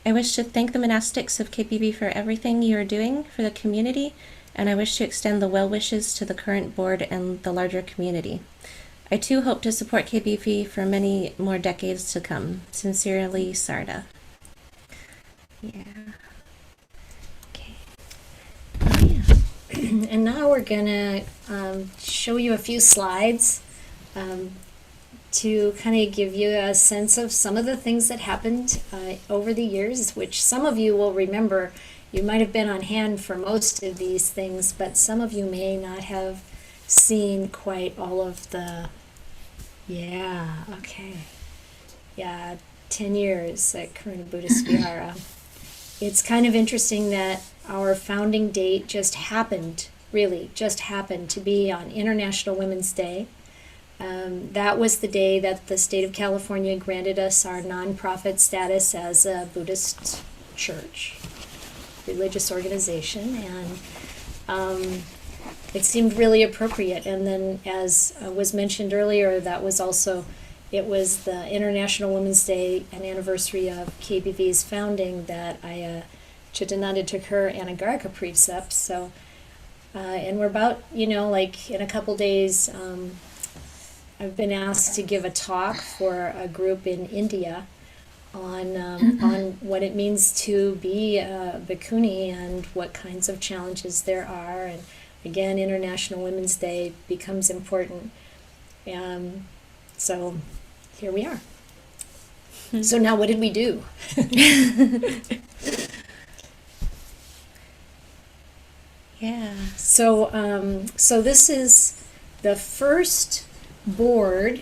I wish to thank the monastics of KBV for everything you are doing for the community, and I wish to extend the well wishes to the current board and the larger community. I too hope to support KBV for many more decades to come. Sincerely, Sarda. Yeah. Okay. Oh, yeah. And now we're gonna show you a few slides to kind of give you a sense of some of the things that happened over the years, which some of you will remember. You might have been on hand for most of these things, but some of you may not have seen quite all of the, 10 years at Karuna Buddhist Vihara. It's kind of interesting that our founding date just happened to be on International Women's Day. That was the day that the state of California granted us our nonprofit status as a Buddhist church, religious organization, and it seemed really appropriate. And then, as was mentioned earlier, it was the International Women's Day, an anniversary of KBV's founding, that Chittananda took her Anagarika precepts. So, and we're about, in a couple days, I've been asked to give a talk for a group in India on what it means to be a bhikkhuni and what kinds of challenges there are. And again, International Women's Day becomes important. So here we are. So now what did we do? Yeah. So this is the first board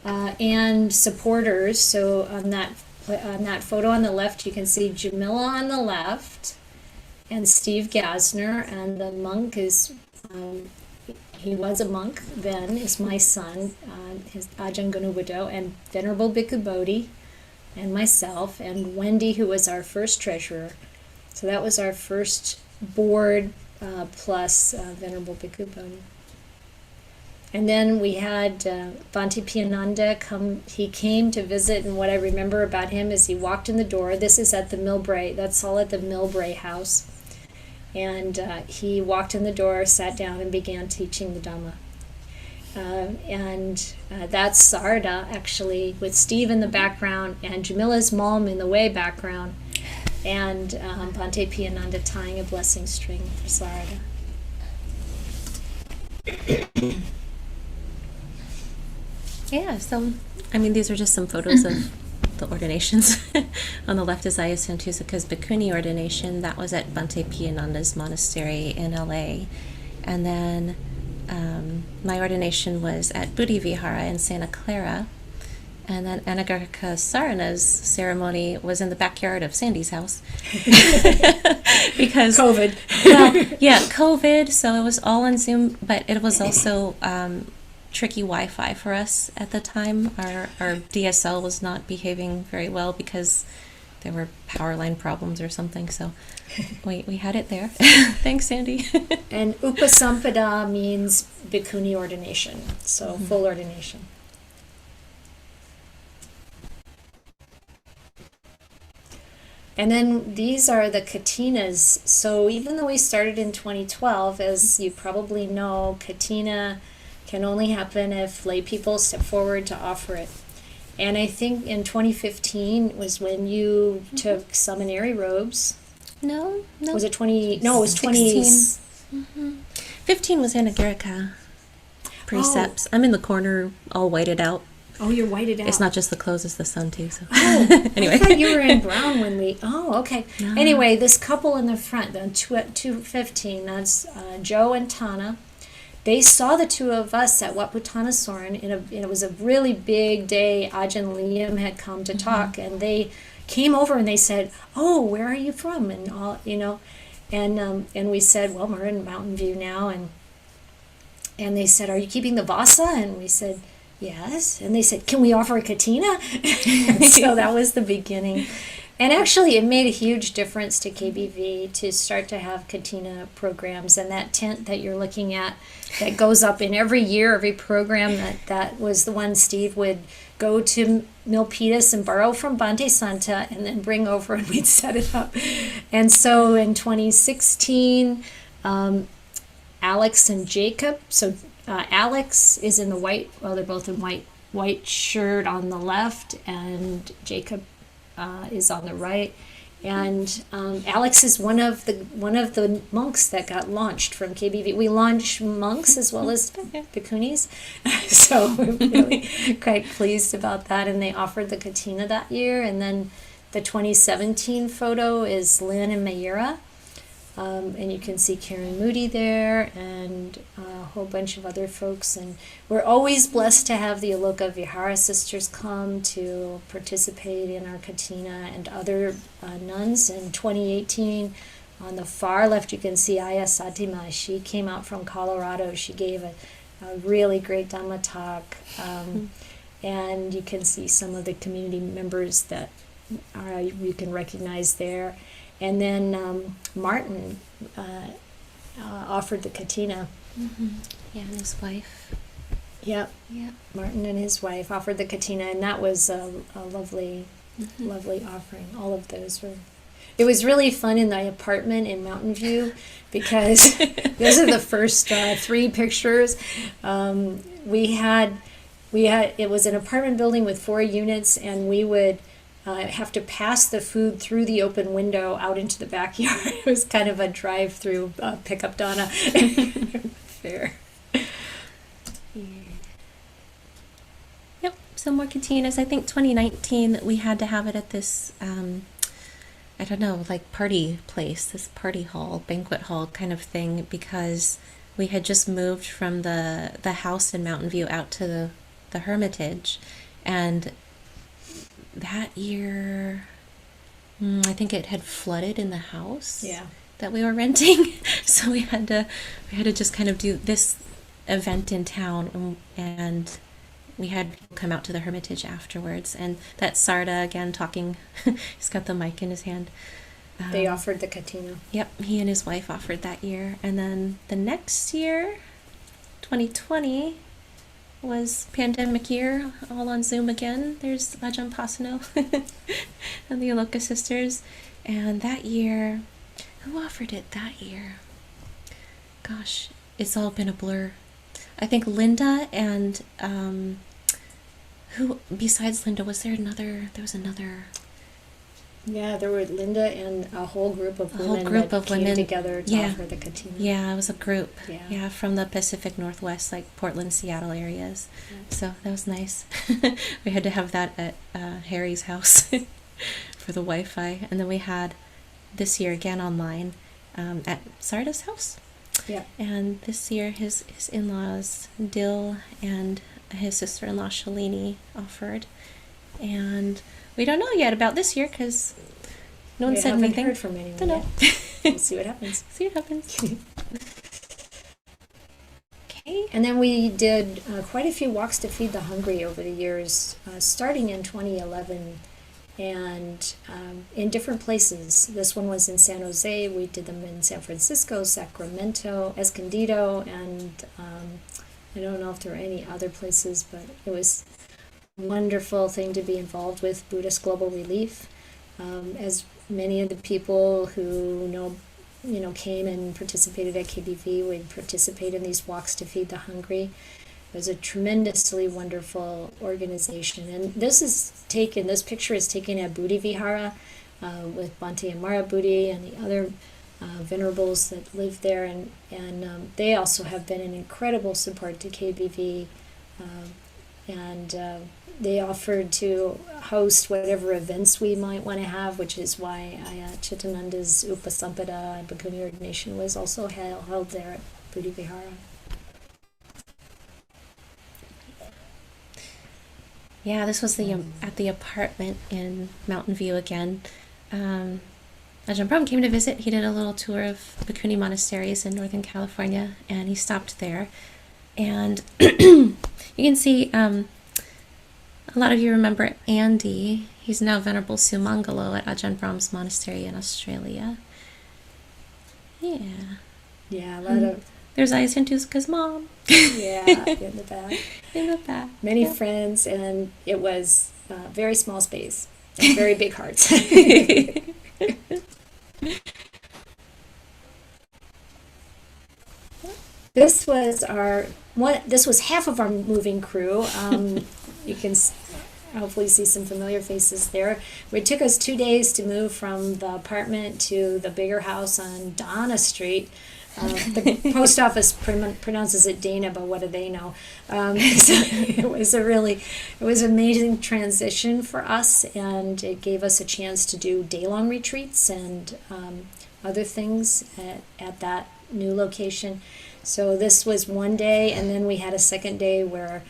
and supporters. So on that photo on the left, you can see Jamila on the left and Steve Gassner, and the monk is, he was a monk then, is my son, his Ajahn Gunawarina, and Venerable Bhikkhu Bodhi, and myself, and Wendy, who was our first treasurer. So that was our first board plus Venerable Bhikkhu Bodhi. And then we had Bonti Piananda come. He came to visit, and what I remember about him is he walked in the door. This is at the Millbrae. That's all at the Millbrae house. And he walked in the door, sat down, and began teaching the Dhamma. And that's Sarda, actually, with Steve in the background, and Jamila's mom in the way background, and Bonti Piananda tying a blessing string for Sarda. Yeah, so, I mean, these are just some photos of the ordinations. On the left is Ayya Santusaka's Bhikkhuni ordination. That was at Bonti Piananda's monastery in LA. And then my ordination was at Buddhi Vihara in Santa Clara. And then Anagarika Sarana's ceremony was in the backyard of Sandy's house. Because COVID. Well, yeah, COVID, so it was all on Zoom, but it was also tricky Wi-Fi for us at the time. Our DSL was not behaving very well because there were power line problems or something, so we had it there. Thanks, Sandy. And Upasampada means Bhikkhuni ordination, so full ordination. And then these are the katinas. So even though we started in 2012, as you probably know, katina can only happen if lay people step forward to offer it. And I think in 2015 was when you took seminary robes. No. Was it 20? No, it was 20. 15 was Anagarika precepts. I'm in the corner, all whited out. Oh, you're whited out. It's not just the clothes, it's the sun too. So Anyway. I thought you were in brown when we. Oh, okay. No. Anyway, this couple in the front, the 215, that's Joe and Tana. They saw the two of us at Wat Putana Soren. It was a really big day. Ajahn Liam had come to talk, and they came over and they said, "Oh, where are you from?" And all, and we said, "Well, we're in Mountain View now." And they said, "Are you keeping the Vasa?" And we said, "Yes." And they said, "Can we offer a katina?" So that was the beginning. And actually, it made a huge difference to KBV to start to have katina programs. And that tent that you're looking at that goes up in every year, every program, that was the one Steve would go to Milpitas and borrow from Bhante Santa and then bring over and we'd set it up. And so in 2016, Alex and Jacob, so Alex is in the white, well, they're both in white shirt on the left, and Jacob is on the right, and Alex is one of the monks that got launched from KBV. We launch monks as well as bhikkhunis, so we're really quite pleased about that. And they offered the katina that year. And then the 2017 photo is Lynn and Mayura, and you can see Karen Moody there and a whole bunch of other folks. And we're always blessed to have the Aloka Vihara sisters come to participate in our katina, and other nuns. In 2018, on the far left, you can see Aya Satima. She came out from Colorado. She gave a really great Dhamma talk. And you can see some of the community members that you can recognize there. And then Martin offered the katina. Yeah, and his wife. Yep. Martin and his wife offered the katina, and that was a lovely offering. All of those were. It was really fun in the apartment in Mountain View, because those are the first 3 pictures. We had. It was an apartment building with 4 units, and we would have to pass the food through the open window out into the backyard. It was kind of a drive-through pickup Donna fair. Yep, so more katinas. I think 2019 we had to have it at this, I don't know, like party place, this party hall, banquet hall kind of thing, because we had just moved from the house in Mountain View out to the Hermitage, and that year, I think it had flooded in the house that we were renting, so we had to just kind of do this event in town, and we had people come out to the Hermitage afterwards. And that's Sarda again talking. He's got the mic in his hand. They offered the Katina. Yep, he and his wife offered that year. And then the next year, 2020, was pandemic year, all on Zoom again. There's Arjun Pasano and the Aloka sisters. And that year, who offered it that year? Gosh, it's all been a blur. I think Linda and who besides Linda was there another? There was another. Yeah, there were Linda and a whole group of women came together to offer the Katina. Yeah, it was a group. Yeah. From the Pacific Northwest, like Portland, Seattle areas. Yeah. So that was nice. We had to have that at Harry's house for the Wi-Fi, and then we had this year again online at Sarda's house. Yeah. And this year his in-laws Dill and his sister-in-law Shalini offered, and we don't know yet about this year because no one said anything. We haven't heard from anyone Don't know. yet. We'll see what happens. Okay. And then we did quite a few walks to feed the hungry over the years, starting in 2011, and in different places. This one was in San Jose. We did them in San Francisco, Sacramento, Escondido, and I don't know if there were any other places, but it was wonderful thing to be involved with Buddhist Global Relief. As many of the people who know came and participated at KBV, we participate in these walks to feed the hungry. It was a tremendously wonderful organization, and this picture is taken at Buddhi Vihara with Bhante and Mara Buddhi and the other venerables that live there, and they also have been an incredible support to KBV, and they offered to host whatever events we might want to have, which is why Chittananda's Upasampada and Bhikkhuni ordination was also held there at Buddhi Vihara. Yeah, this was at the apartment in Mountain View again. Ajahn Brahm came to visit. He did a little tour of Bhikkhuni monasteries in Northern California, and he stopped there. And you can see, a lot of you remember Andy. He's now Venerable Sumangalo at Ajahn Brahm's monastery in Australia. Yeah. Yeah, a lot of... There's Ayasintuska's mom. Yeah, in the back. In the back. Many friends, and it was very small space, and very big hearts. This was half of our moving crew. You can hopefully see some familiar faces there. It took us 2 days to move from the apartment to the bigger house on Donna Street. The post office pronounces it Dana, but what do they know? So it was an amazing transition for us, and it gave us a chance to do day-long retreats and other things at that new location. So this was one day, and then we had a second day where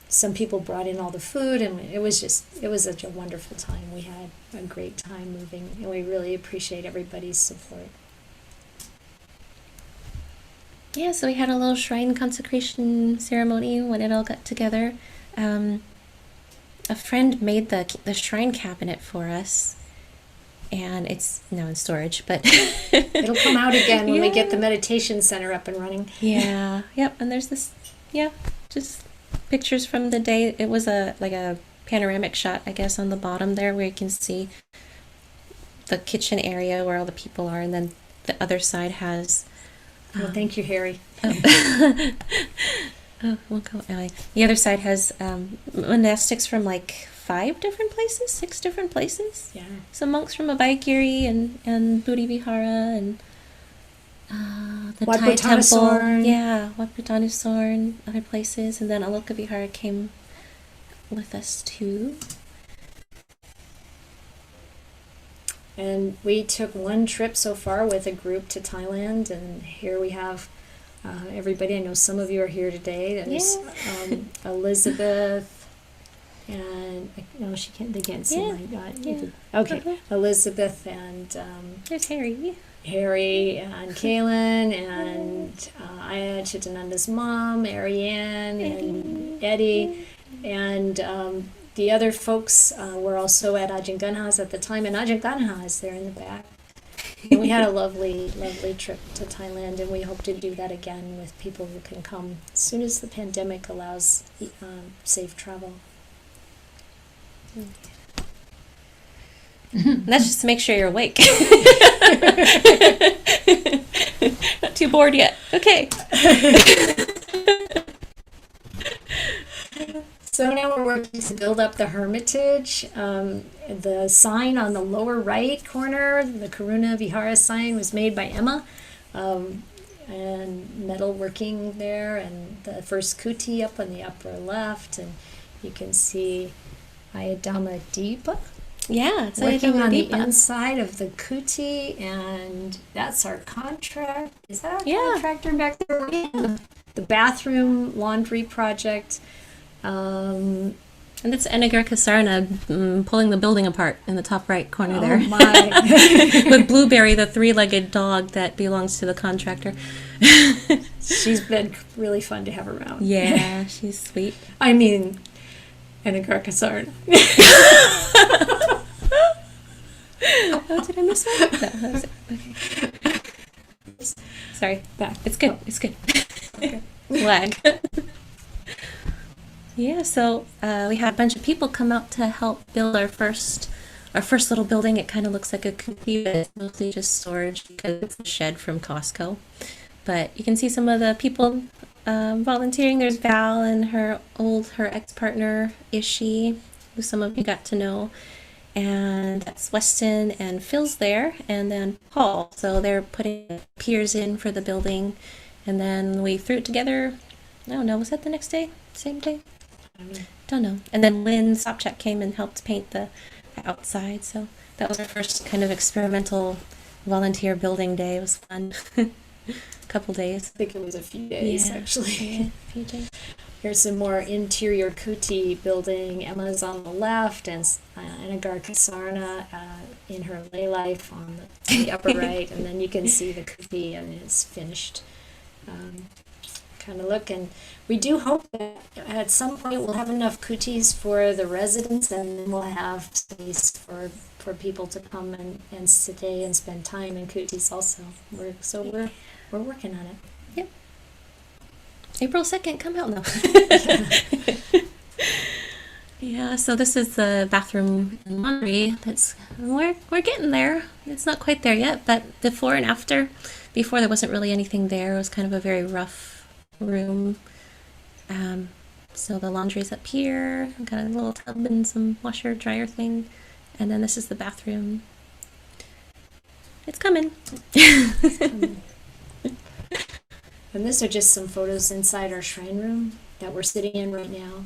some people brought in all the food, and it was such a wonderful time. We had a great time moving, and we really appreciate everybody's support. Yeah, so we had a little shrine consecration ceremony when it all got together. A friend made the shrine cabinet for us, and it's now in storage, but it'll come out again when we get the meditation center up and running. Yeah, yep. And there's this, just pictures from the day. It was a panoramic shot, I guess, on the bottom there where you can see the kitchen area where all the people are, and then the other side has. Well, thank you, Harry. The other side has monastics from like 6 different places. Yeah. Some monks from Abhayagiri and Buddhi Vihara and the Thai temple. Yeah, Wat Puthanusorn, other places. And then Aloka Vihara came with us too. And we took one trip so far with a group to Thailand, and here we have everybody. I know some of you are here today. There's Elizabeth, and no, they can't see my God. Okay, Elizabeth and there's Harry. Harry and Kaylin and Aya Chittananda's mom, Ariane and Eddie, and the other folks were also at Ajahn Gunha's at the time, and Ajahn Gunha is there in the back. And we had a lovely, lovely trip to Thailand, and we hope to do that again with people who can come as soon as the pandemic allows safe travel. That's just to make sure you're awake. Not too bored yet. Okay. So now we're working to build up the Hermitage. The sign on the lower right corner, the Karuna Vihara sign, was made by Emma, and metal working there, and the first kuti up on the upper left, and you can see Ayadama Deepa Yeah, it's working on the Deepa. inside of the kuti, and that's our contract. Is that our Yeah. contractor back there? The bathroom laundry project. And that's Anagarika Sarna pulling the building apart in the top right corner there. Oh my. With Blueberry, the three-legged dog that belongs to the contractor. She's been really fun to have around. Yeah, she's sweet. I mean, Anagarika Sarna. Oh, did I miss one? No, that was it. Okay. Sorry. Back. It's good. It's good. Okay. Lag. Yeah, so we had a bunch of people come out to help build our first little building. It kind of looks like a coopy, but it's mostly just storage because it's a shed from Costco. But you can see some of the people volunteering. There's Val and her ex-partner Ishi, who some of you got to know. And that's Weston and Phil's there, and then Paul. So they're putting piers in for the building. And then we threw it together. I don't know, was that the next day? Same day? Don't know. And then Lynn Sopchick came and helped paint the outside. So that was our first kind of experimental volunteer building day. It was fun. Couple days. I think it was a few days, Yeah, actually. yeah, a few days. Here's some more interior kuti building. Emma's on the left, and Anagarika Sarna in her lay life on the upper right. And then you can see the kuti and it's finished kind of look. And we do hope that at some point we'll have enough kutis for the residents, and then we'll have space for people to come and stay and spend time in kutis also. We're working on it. Yep. April 2nd, come out now. Yeah, so this is the bathroom and laundry. We're getting there. It's not quite there yet, but before and after. Before there wasn't really anything there. It was kind of a very rough room. So the laundry's up here. I've got a little tub and some washer dryer thing. And then this is the bathroom. It's coming. And these are just some photos inside our shrine room that we're sitting in right now.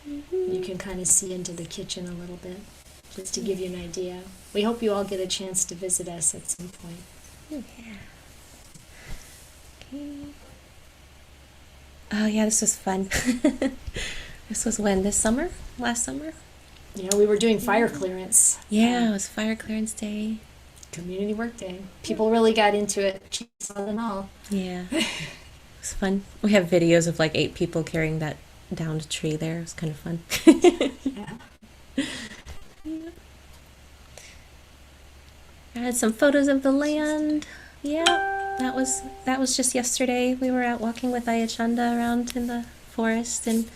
Mm-hmm. You can kind of see into the kitchen a little bit, just to give you an idea. We hope you all get a chance to visit us at some point. Yeah. Okay. Oh yeah, this was fun. This was when? This summer? Last summer? Yeah, we were doing fire clearance. Yeah, it was fire clearance day. Community work day. People really got into it, chainsaw and all. Yeah. It was fun. We have videos of like 8 people carrying that downed tree there. It was kind of fun. Yeah. Yeah. I had some photos of the land. Yeah, that was just yesterday. We were out walking with Ayachanda around in the forest, and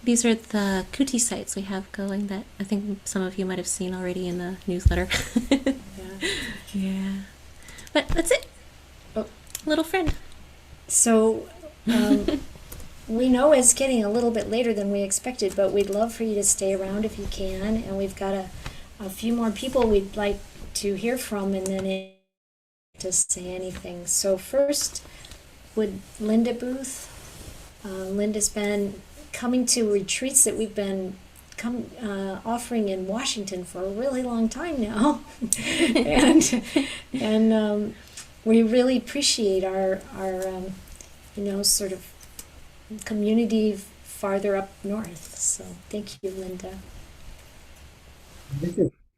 these are the kuti sites we have going that I think some of you might have seen already in the newsletter. Yeah. Yeah. But that's it. Oh. Little friend. So, we know it's getting a little bit later than we expected, but we'd love for you to stay around if you can. And we've got a few more people we'd like to hear from, and then to say anything. So first, would Linda Booth? Linda's been coming to retreats that we've been offering in Washington for a really long time now, and we really appreciate our sort of community farther up north. So thank you, Linda.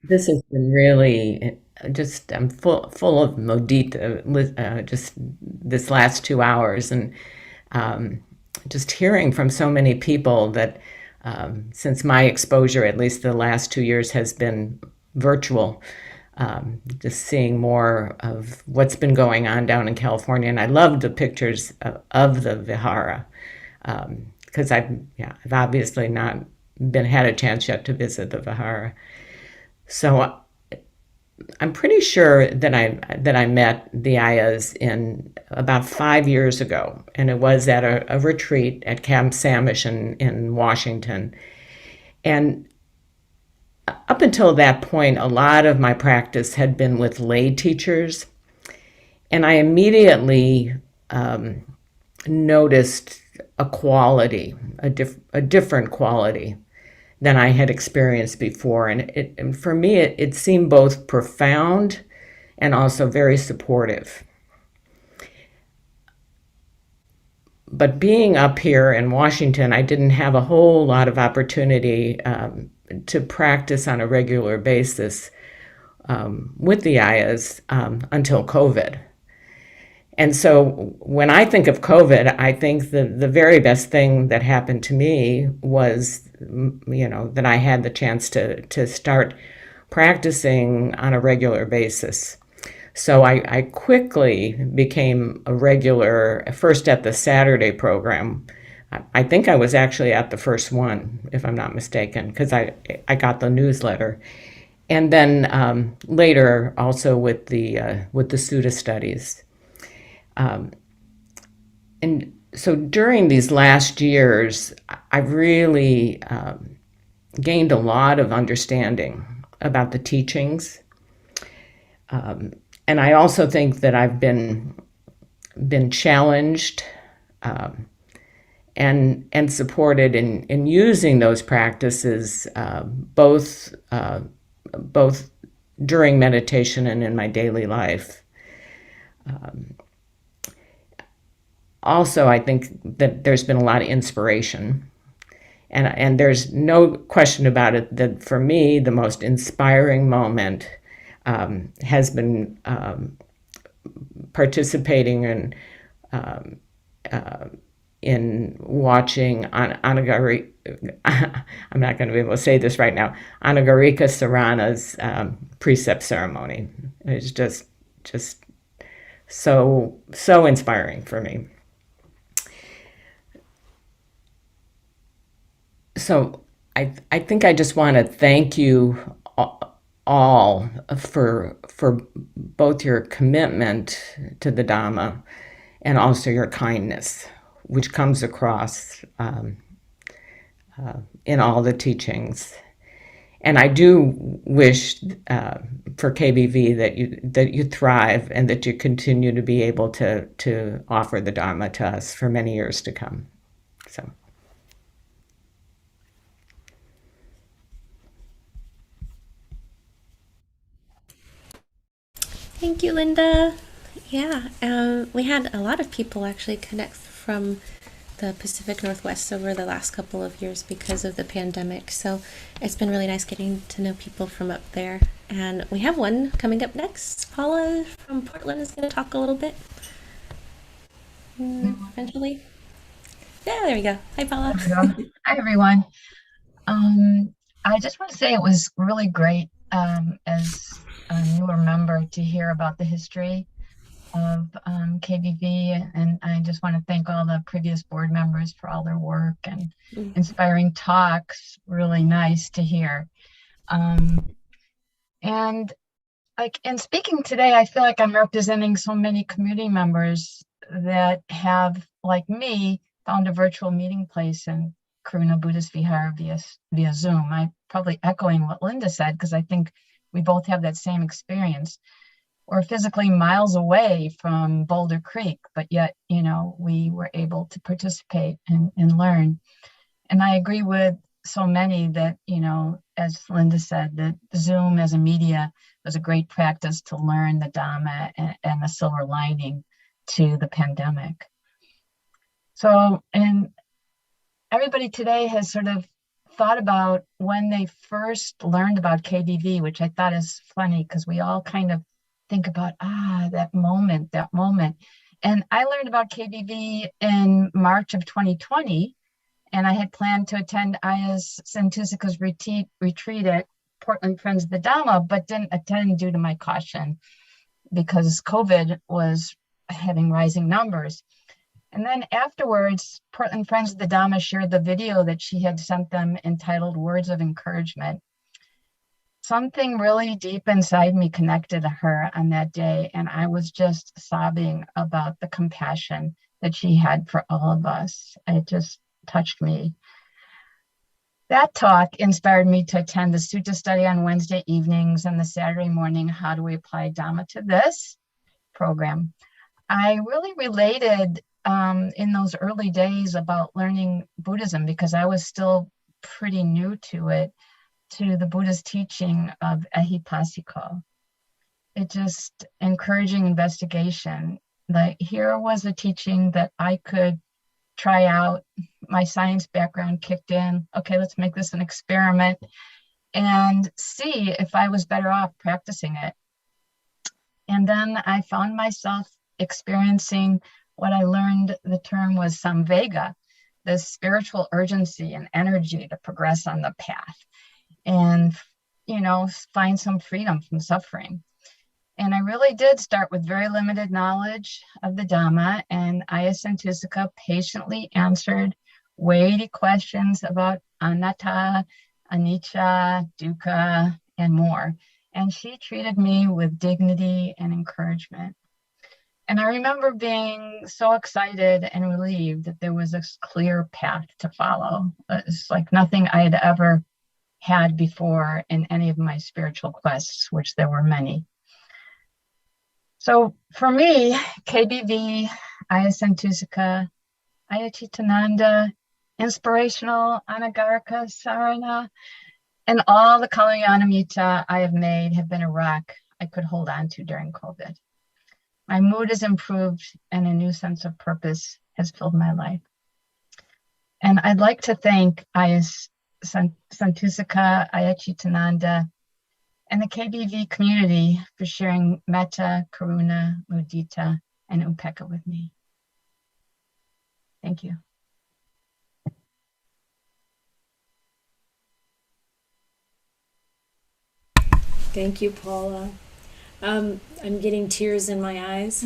This has been really just I'm full of modita just this last 2 hours, and just hearing from so many people that since my exposure, at least the last 2 years, has been virtual. Just seeing more of what's been going on down in California. And I loved the pictures of the Vihara, because I've obviously not had a chance yet to visit the Vihara. So I'm pretty sure that I met the Ayahs in about 5 years ago, and it was at a retreat at Camp Samish in Washington. And up until that point, a lot of my practice had been with lay teachers, and I immediately noticed a quality, a different quality than I had experienced before. And for me, it seemed both profound and also very supportive. But being up here in Washington, I didn't have a whole lot of opportunity to practice on a regular basis with the Ayahs until COVID. And so when I think of COVID, I think the very best thing that happened to me was, that I had the chance to start practicing on a regular basis. So I quickly became a regular, first at the Saturday program. I think I was actually at the first one, if I'm not mistaken, because I got the newsletter. And then later also with the Sutta studies. And so during these last years, I really gained a lot of understanding about the teachings. And I also think that I've been challenged and supported in using those practices both during meditation and in my daily life. Also, I think that there's been a lot of inspiration, and there's no question about it that for me, the most inspiring moment has been participating in watching Anagarika. I'm not going to be able to say this right now. Anagarika Sarana's precept ceremony. It's just so inspiring for me. So I think I just want to thank you all for both your commitment to the Dhamma and also your kindness, which comes across in all the teachings. And I do wish for KBV that you thrive and that you continue to be able to offer the Dhamma to us for many years to come. So. Thank you, Linda. Yeah, we had a lot of people actually connect from the Pacific Northwest over the last couple of years because of the pandemic. So it's been really nice getting to know people from up there. And we have one coming up next. Paula from Portland is going to talk a little bit. Eventually. Yeah, there we go. Hi, Paula. Hi, everyone. I just want to say it was really great as a newer member to hear about the history of KBV, and I just want to thank all the previous board members for all their work and inspiring talks. Really nice to hear. And like in speaking today, I feel like I'm representing so many community members that have, like me, found a virtual meeting place in Karuna Buddhist Vihara via Zoom. I'm probably echoing what Linda said because I think we both have that same experience. We're physically miles away from Boulder Creek, but yet, we were able to participate and learn. And I agree with so many that, as Linda said, that Zoom as a media was a great practice to learn the Dhamma and the silver lining to the pandemic. So, and everybody today has sort of thought about when they first learned about KBV, which I thought is funny because we all kind of think about, that moment. And I learned about KBV in March of 2020. And I had planned to attend Aya's Santusika's retreat at Portland Friends of the Dhamma, but didn't attend due to my caution because COVID was having rising numbers. And then afterwards, Portland Friends of the Dhamma shared the video that she had sent them entitled Words of Encouragement. Something really deep inside me connected to her on that day, and I was just sobbing about the compassion that she had for all of us. It just touched me. That talk inspired me to attend the Sutta study on Wednesday evenings and the Saturday morning, How Do We Apply Dhamma to This program. I really related in those early days about learning Buddhism because I was still pretty new to it, to the Buddha's teaching of ehipassiko. It just encouraging investigation. Like here was a teaching that I could try out. My science background kicked in. Okay, let's make this an experiment and see if I was better off practicing it. And then I found myself experiencing what I learned the term was samvega, the spiritual urgency and energy to progress on the path and, you know, find some freedom from suffering. And I really did start with very limited knowledge of the Dhamma, and Aya Santusika patiently answered weighty questions about anatta, anicca, dukkha, and more. And she treated me with dignity and encouragement. And I remember being so excited and relieved that there was a clear path to follow. It's like nothing I had ever had before in any of my spiritual quests, which there were many. So for me, KBV, Aya Santusika, Aya Chittananda, Inspirational, Anagarika, Sarana, and all the Kalyanamitta I have made have been a rock I could hold on to during COVID. My mood has improved and a new sense of purpose has filled my life. And I'd like to thank Aya Santusika, Aya Chittananda, and the KBV community for sharing metta, karuna, mudita, and upekkha with me. Thank you. Thank you, Paula. I'm getting tears in my eyes.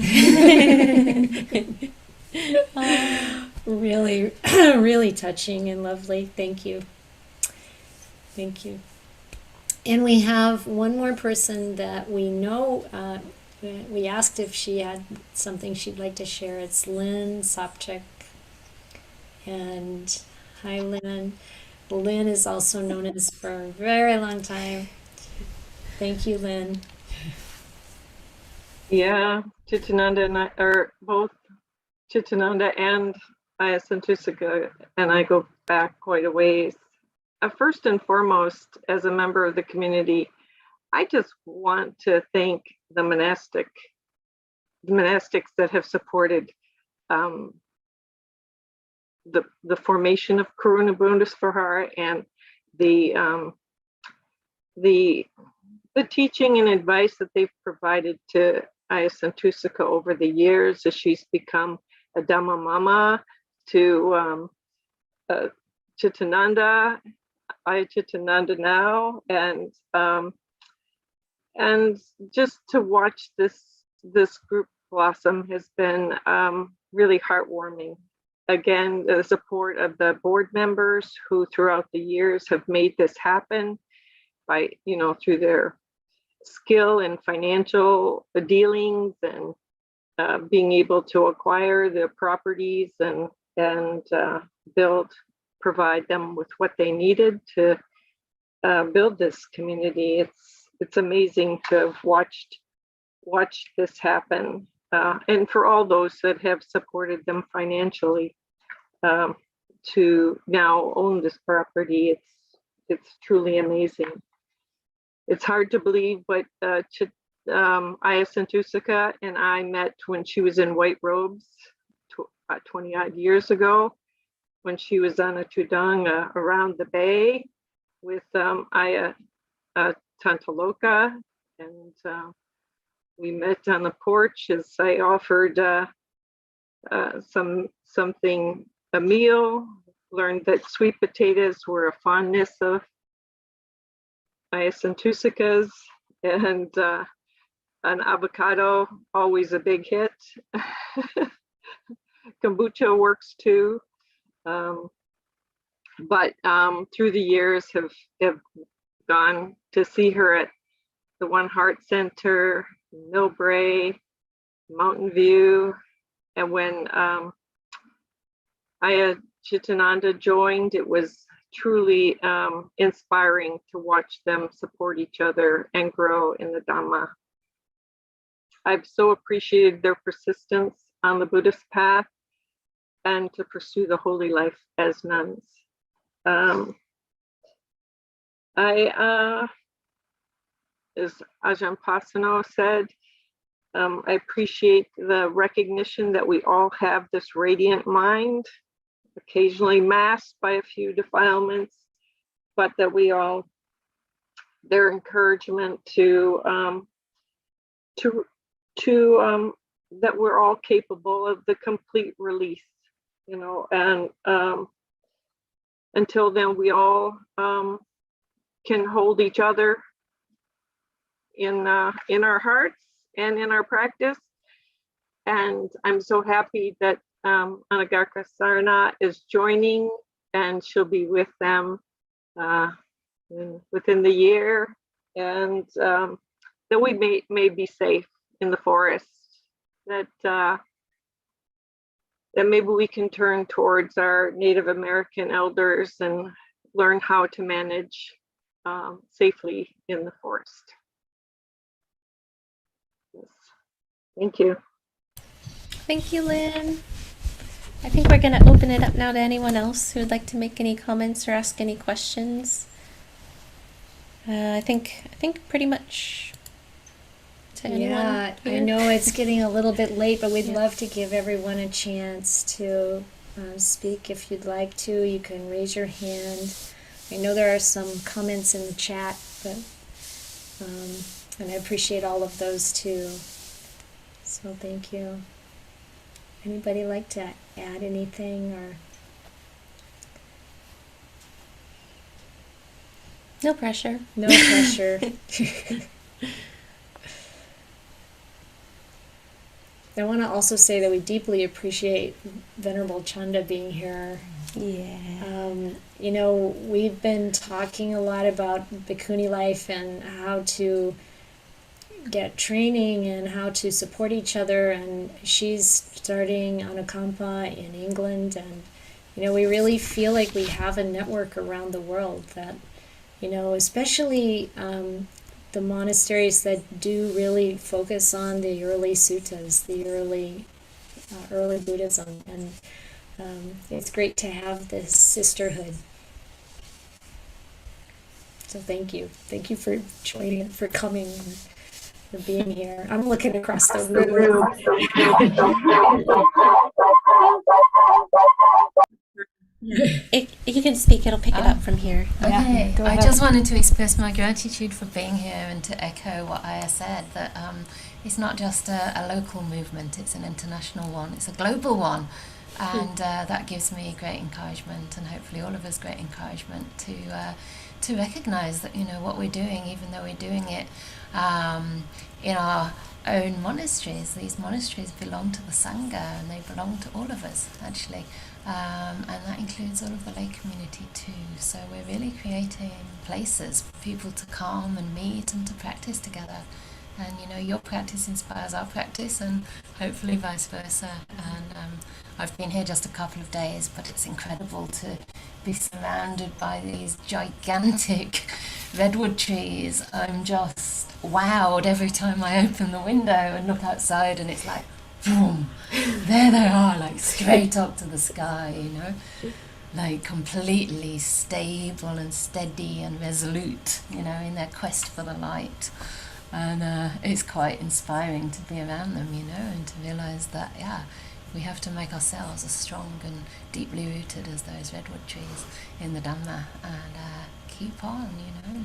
Really, really touching and lovely. Thank you. Thank you. And we have one more person that we know, we asked if she had something she'd like to share. It's Lynn Sopchick. And hi, Lynn. Lynn is also known as for a very long time. Thank you, Lynn. Yeah, Chittananda and I are both Chittananda and Aya Santusika, and I go back quite a ways. First and foremost, as a member of the community, I just want to thank the monastics that have supported the formation of Karuna Buddhist Vihara and the teaching and advice that they've provided to Aya Santusika over the years as she's become a Dhamma Mama to Chittananda, Aya Chittananda now, and just to watch this group blossom has been really heartwarming. Again, the support of the board members who throughout the years have made this happen by, you know, through their skill and financial dealings and being able to acquire the properties and provide them with what they needed to build this community. It's amazing to have watched this happen, and for all those that have supported them financially to now own this property. It's truly amazing. It's hard to believe, but Aya Santusika and I met when she was in white robes 20 odd years ago, when she was on a tudung around the bay with Aya Tantaloka, and we met on the porch as I offered a meal learned that sweet potatoes were a fondness of Iacentusicas, and an avocado, always a big hit. Kombucha works too. But through the years have gone to see her at the One Heart Center, Millbrae, Mountain View. And when Aya Chittananda joined, it was truly inspiring to watch them support each other and grow in the Dhamma. I've so appreciated their persistence on the Buddhist path and to pursue the holy life as nuns. As Arjun Pasano said, I appreciate the recognition that we all have this radiant mind, occasionally masked by a few defilements, but that we all, their encouragement that we're all capable of the complete release, you know, and until then we all can hold each other in our hearts and in our practice. And I'm so happy that Anagarika Sarana is joining, and she'll be with them within the year, and that we may be safe in the forest, that maybe we can turn towards our Native American elders and learn how to manage safely in the forest. Yes. Thank you. Thank you, Lynn. I think we're going to open it up now to anyone else who would like to make any comments or ask any questions. I think pretty much to anyone. Yeah, I here. know it's getting a little bit late, but we'd love to give everyone a chance to speak. If you'd like to, you can raise your hand. I know there are some comments in the chat, but and I appreciate all of those too. So thank you. Anybody like to add anything or? No pressure. No pressure. I want to also say that we deeply appreciate Venerable Chanda being here. Yeah. You know, we've been talking a lot about Bhikkhuni life and how to get training and how to support each other, and she's starting Anukampa in England, and you know, we really feel like we have a network around the world that, you know, especially the monasteries that do really focus on the early suttas, the early Buddhism, and it's great to have this sisterhood. So thank you for joining, for coming, and for being here. I'm looking across the room. You can speak, it'll pick it up from here. Okay, go I ahead. just wanted to express my gratitude for being here and to echo what Aya said, that it's not just a local movement, it's an international one, it's a global one. And that gives me great encouragement, and hopefully all of us great encouragement to recognize that, you know, what we're doing, even though we're doing it in our own monasteries, these monasteries belong to the Sangha, and they belong to all of us, actually. And that includes all of the lay community too. So we're really creating places for people to come and meet and to practice together. And you know, your practice inspires our practice, and hopefully vice versa. And I've been here just a couple of days, but it's incredible to be surrounded by these gigantic redwood trees. I'm just wowed every time I open the window and look outside, and it's like, boom, there they are, like straight up to the sky, you know, like completely stable and steady and resolute, you know, in their quest for the light. And it's quite inspiring to be around them, you know, and to realize that, yeah, we have to make ourselves as strong and deeply rooted as those redwood trees in the Dhamma, and keep on,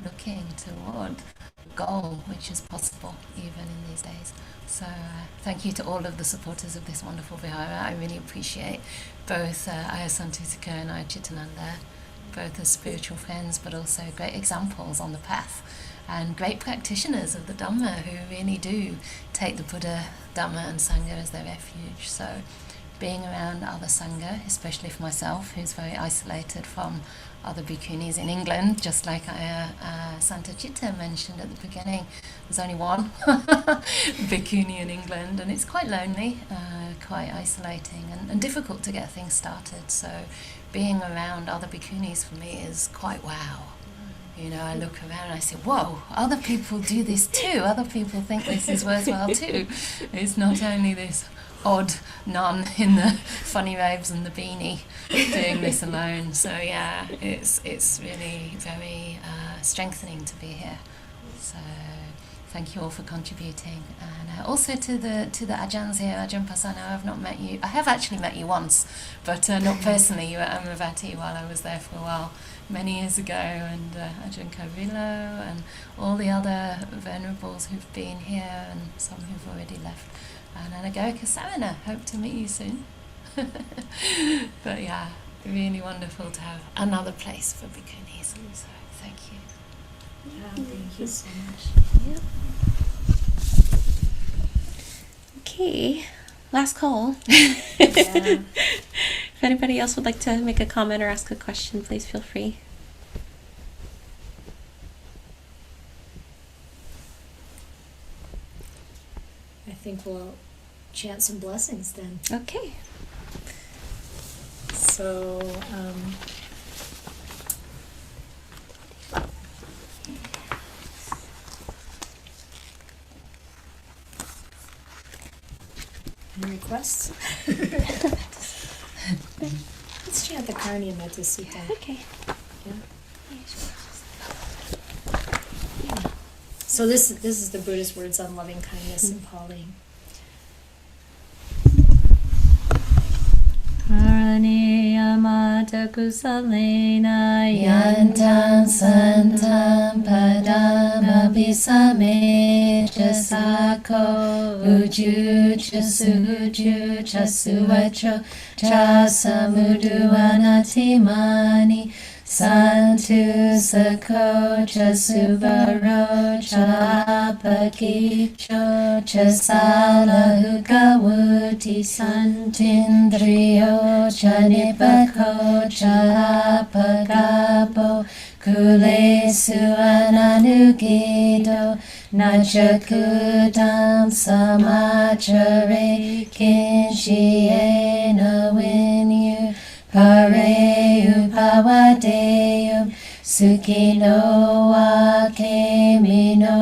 looking toward the goal, which is possible even in these days. So thank you to all of the supporters of this wonderful Vihara. I really appreciate both Ayya Santutika and Ayya Chittananda, both as spiritual friends, but also great examples on the path, and great practitioners of the Dhamma who really do take the Buddha, Dhamma and Sangha as their refuge. So being around other Sangha, especially for myself, who's very isolated from other bhikkhunis in England, just like Santa Chitta mentioned at the beginning. There's only one bhikkhuni in England, and it's quite lonely, quite isolating, and difficult to get things started. So being around other bhikkhunis for me is quite wow. I look around and I say, whoa, other people do this too. Other people think this is worthwhile too. It's not only this odd nun in the funny robes and the beanie doing this alone. So yeah, it's really very strengthening to be here. So thank you all for contributing, and also to the Ajahns here. Arjun Pasano, I've not met you. I have actually met you once, but not personally. You were at Amravati while I was there for a while many years ago, and Ajahn Kavilo and all the other venerables who've been here, and some who've already left. And Anagarika Sarana, hope to meet you soon. But yeah, really wonderful to have another place for bhikkhunis. So thank you. Yeah, thank you so much. Yep. Okay, last call. Yeah. If anybody else would like to make a comment or ask a question, please feel free. I think we'll chant some blessings then. Okay. So, any requests? Let's chant the Karniya Metta Sutta. Okay. Yeah. So this is the Buddha's words on loving kindness in Pali. Karniyamata kusalena yantam santam padam abhisame jasako uju chasuju chasuvacho chasamudu anatimani Santu sako chasuvaro chapakicho chasalahukawuti santindriyo chanipako chapagapo kulesu ananugido nachakudam samachare kinshiena winyu Pareu pawadeyum sukino akemino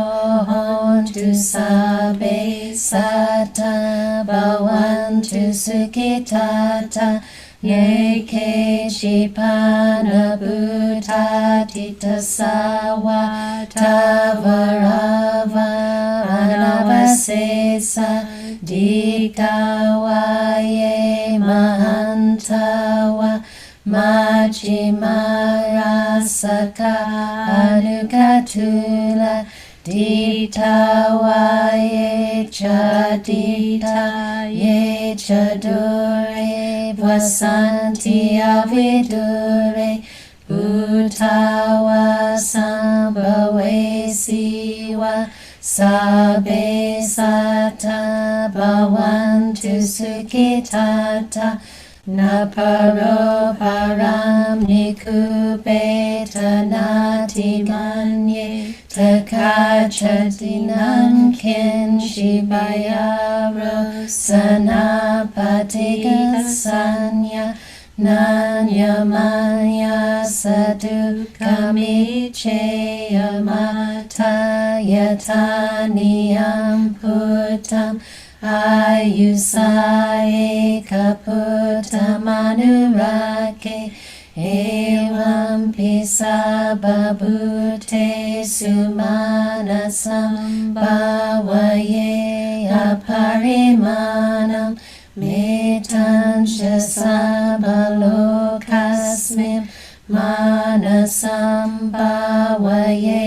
hontu sabe sata bawantu sukitata yeke chipana bhutatita sawa tavarava anavasesa diktawaye mahantawa machimarasaka anugatula diktawaye chadiktaye chadure vasanti avidure bhutawa sambhave siva sabe sata bhavantu sukhitata naparo param nikupeta nati manye takachatinan ken shibayaro sanapatika sanya Nanyamanya sadukamicheyamata yataniyam putam ayusaye kaputam anurake evam pisababute sumanasam bhavaye aparimanam Metansha sabalokasmim mana sambhavaye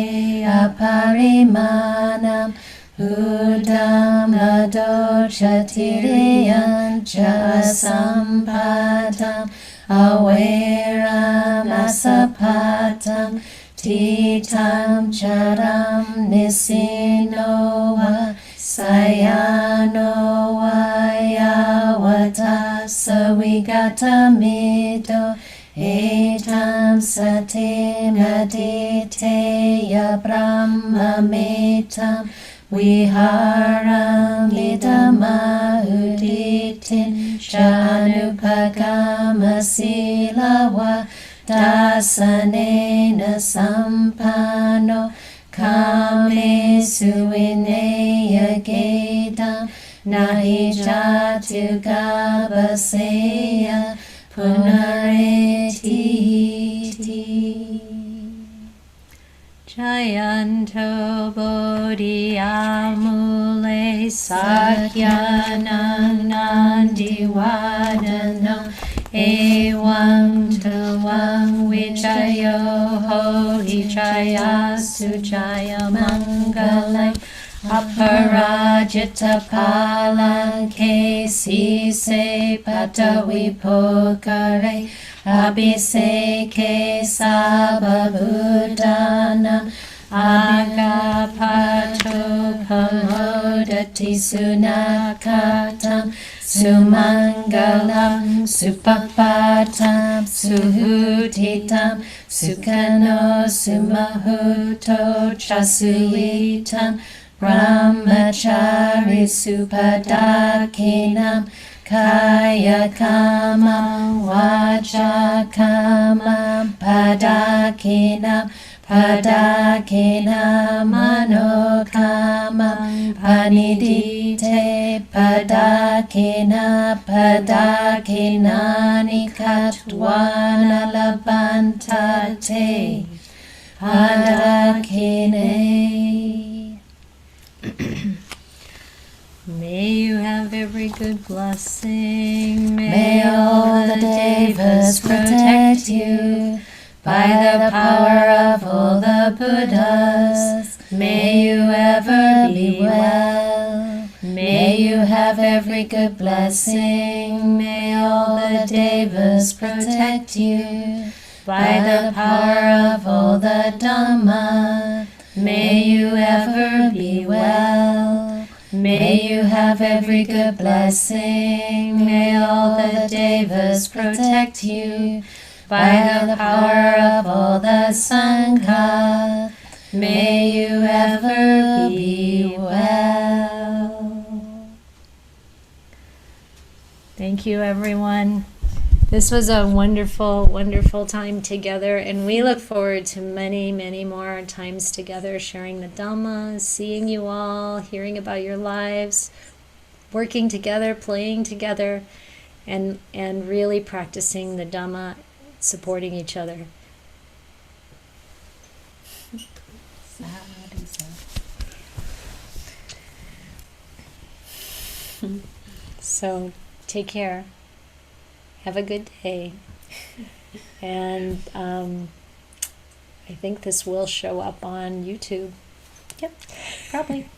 aparimanam Udam adochatiriyan cha sampadam aweram asapatam titam charam nisinoa sayano vayavata savigatamido etam sate mediteya brahmametam Viharam idama uditin chanupagama silawa dasanena sampano kame suineya gedam nahi jatu gabaseya punareti. Jayanto Bodhi Amule Sakyanam Nandiwadano Ewang Tuwang Vichayo Ho Hichaya Sujaya Mangalai Aparajita Palanke Sise Patavipokare Abhiseke Sababudana Agapato Kamodati Sunakatam Sumangalam Supapatam Suhutitam Sukano Sumahuto Chasuitam Brahmachari Supadakinam Kaya Kamam Vacha Kamam Padakinam Padakinam Mano Kamam Panidite Padakina Padakinani Katwana Labantate Padakine. May you have every good blessing. May all the devas protect you. By the power of all the Buddhas, may you ever be well. May you have every good blessing. May all the devas protect you. By the power of all the Dhamma, may you ever be well. May you have every good blessing. May all the devas protect you. By the power of all the Sangha, may you ever be well. Thank you, everyone. This was a wonderful, wonderful time together, and we look forward to many, many more times together, sharing the Dhamma, seeing you all, hearing about your lives, working together, playing together, and really practicing the Dhamma, supporting each other. So, take care. Have a good day. And I think this will show up on YouTube. Yep, probably.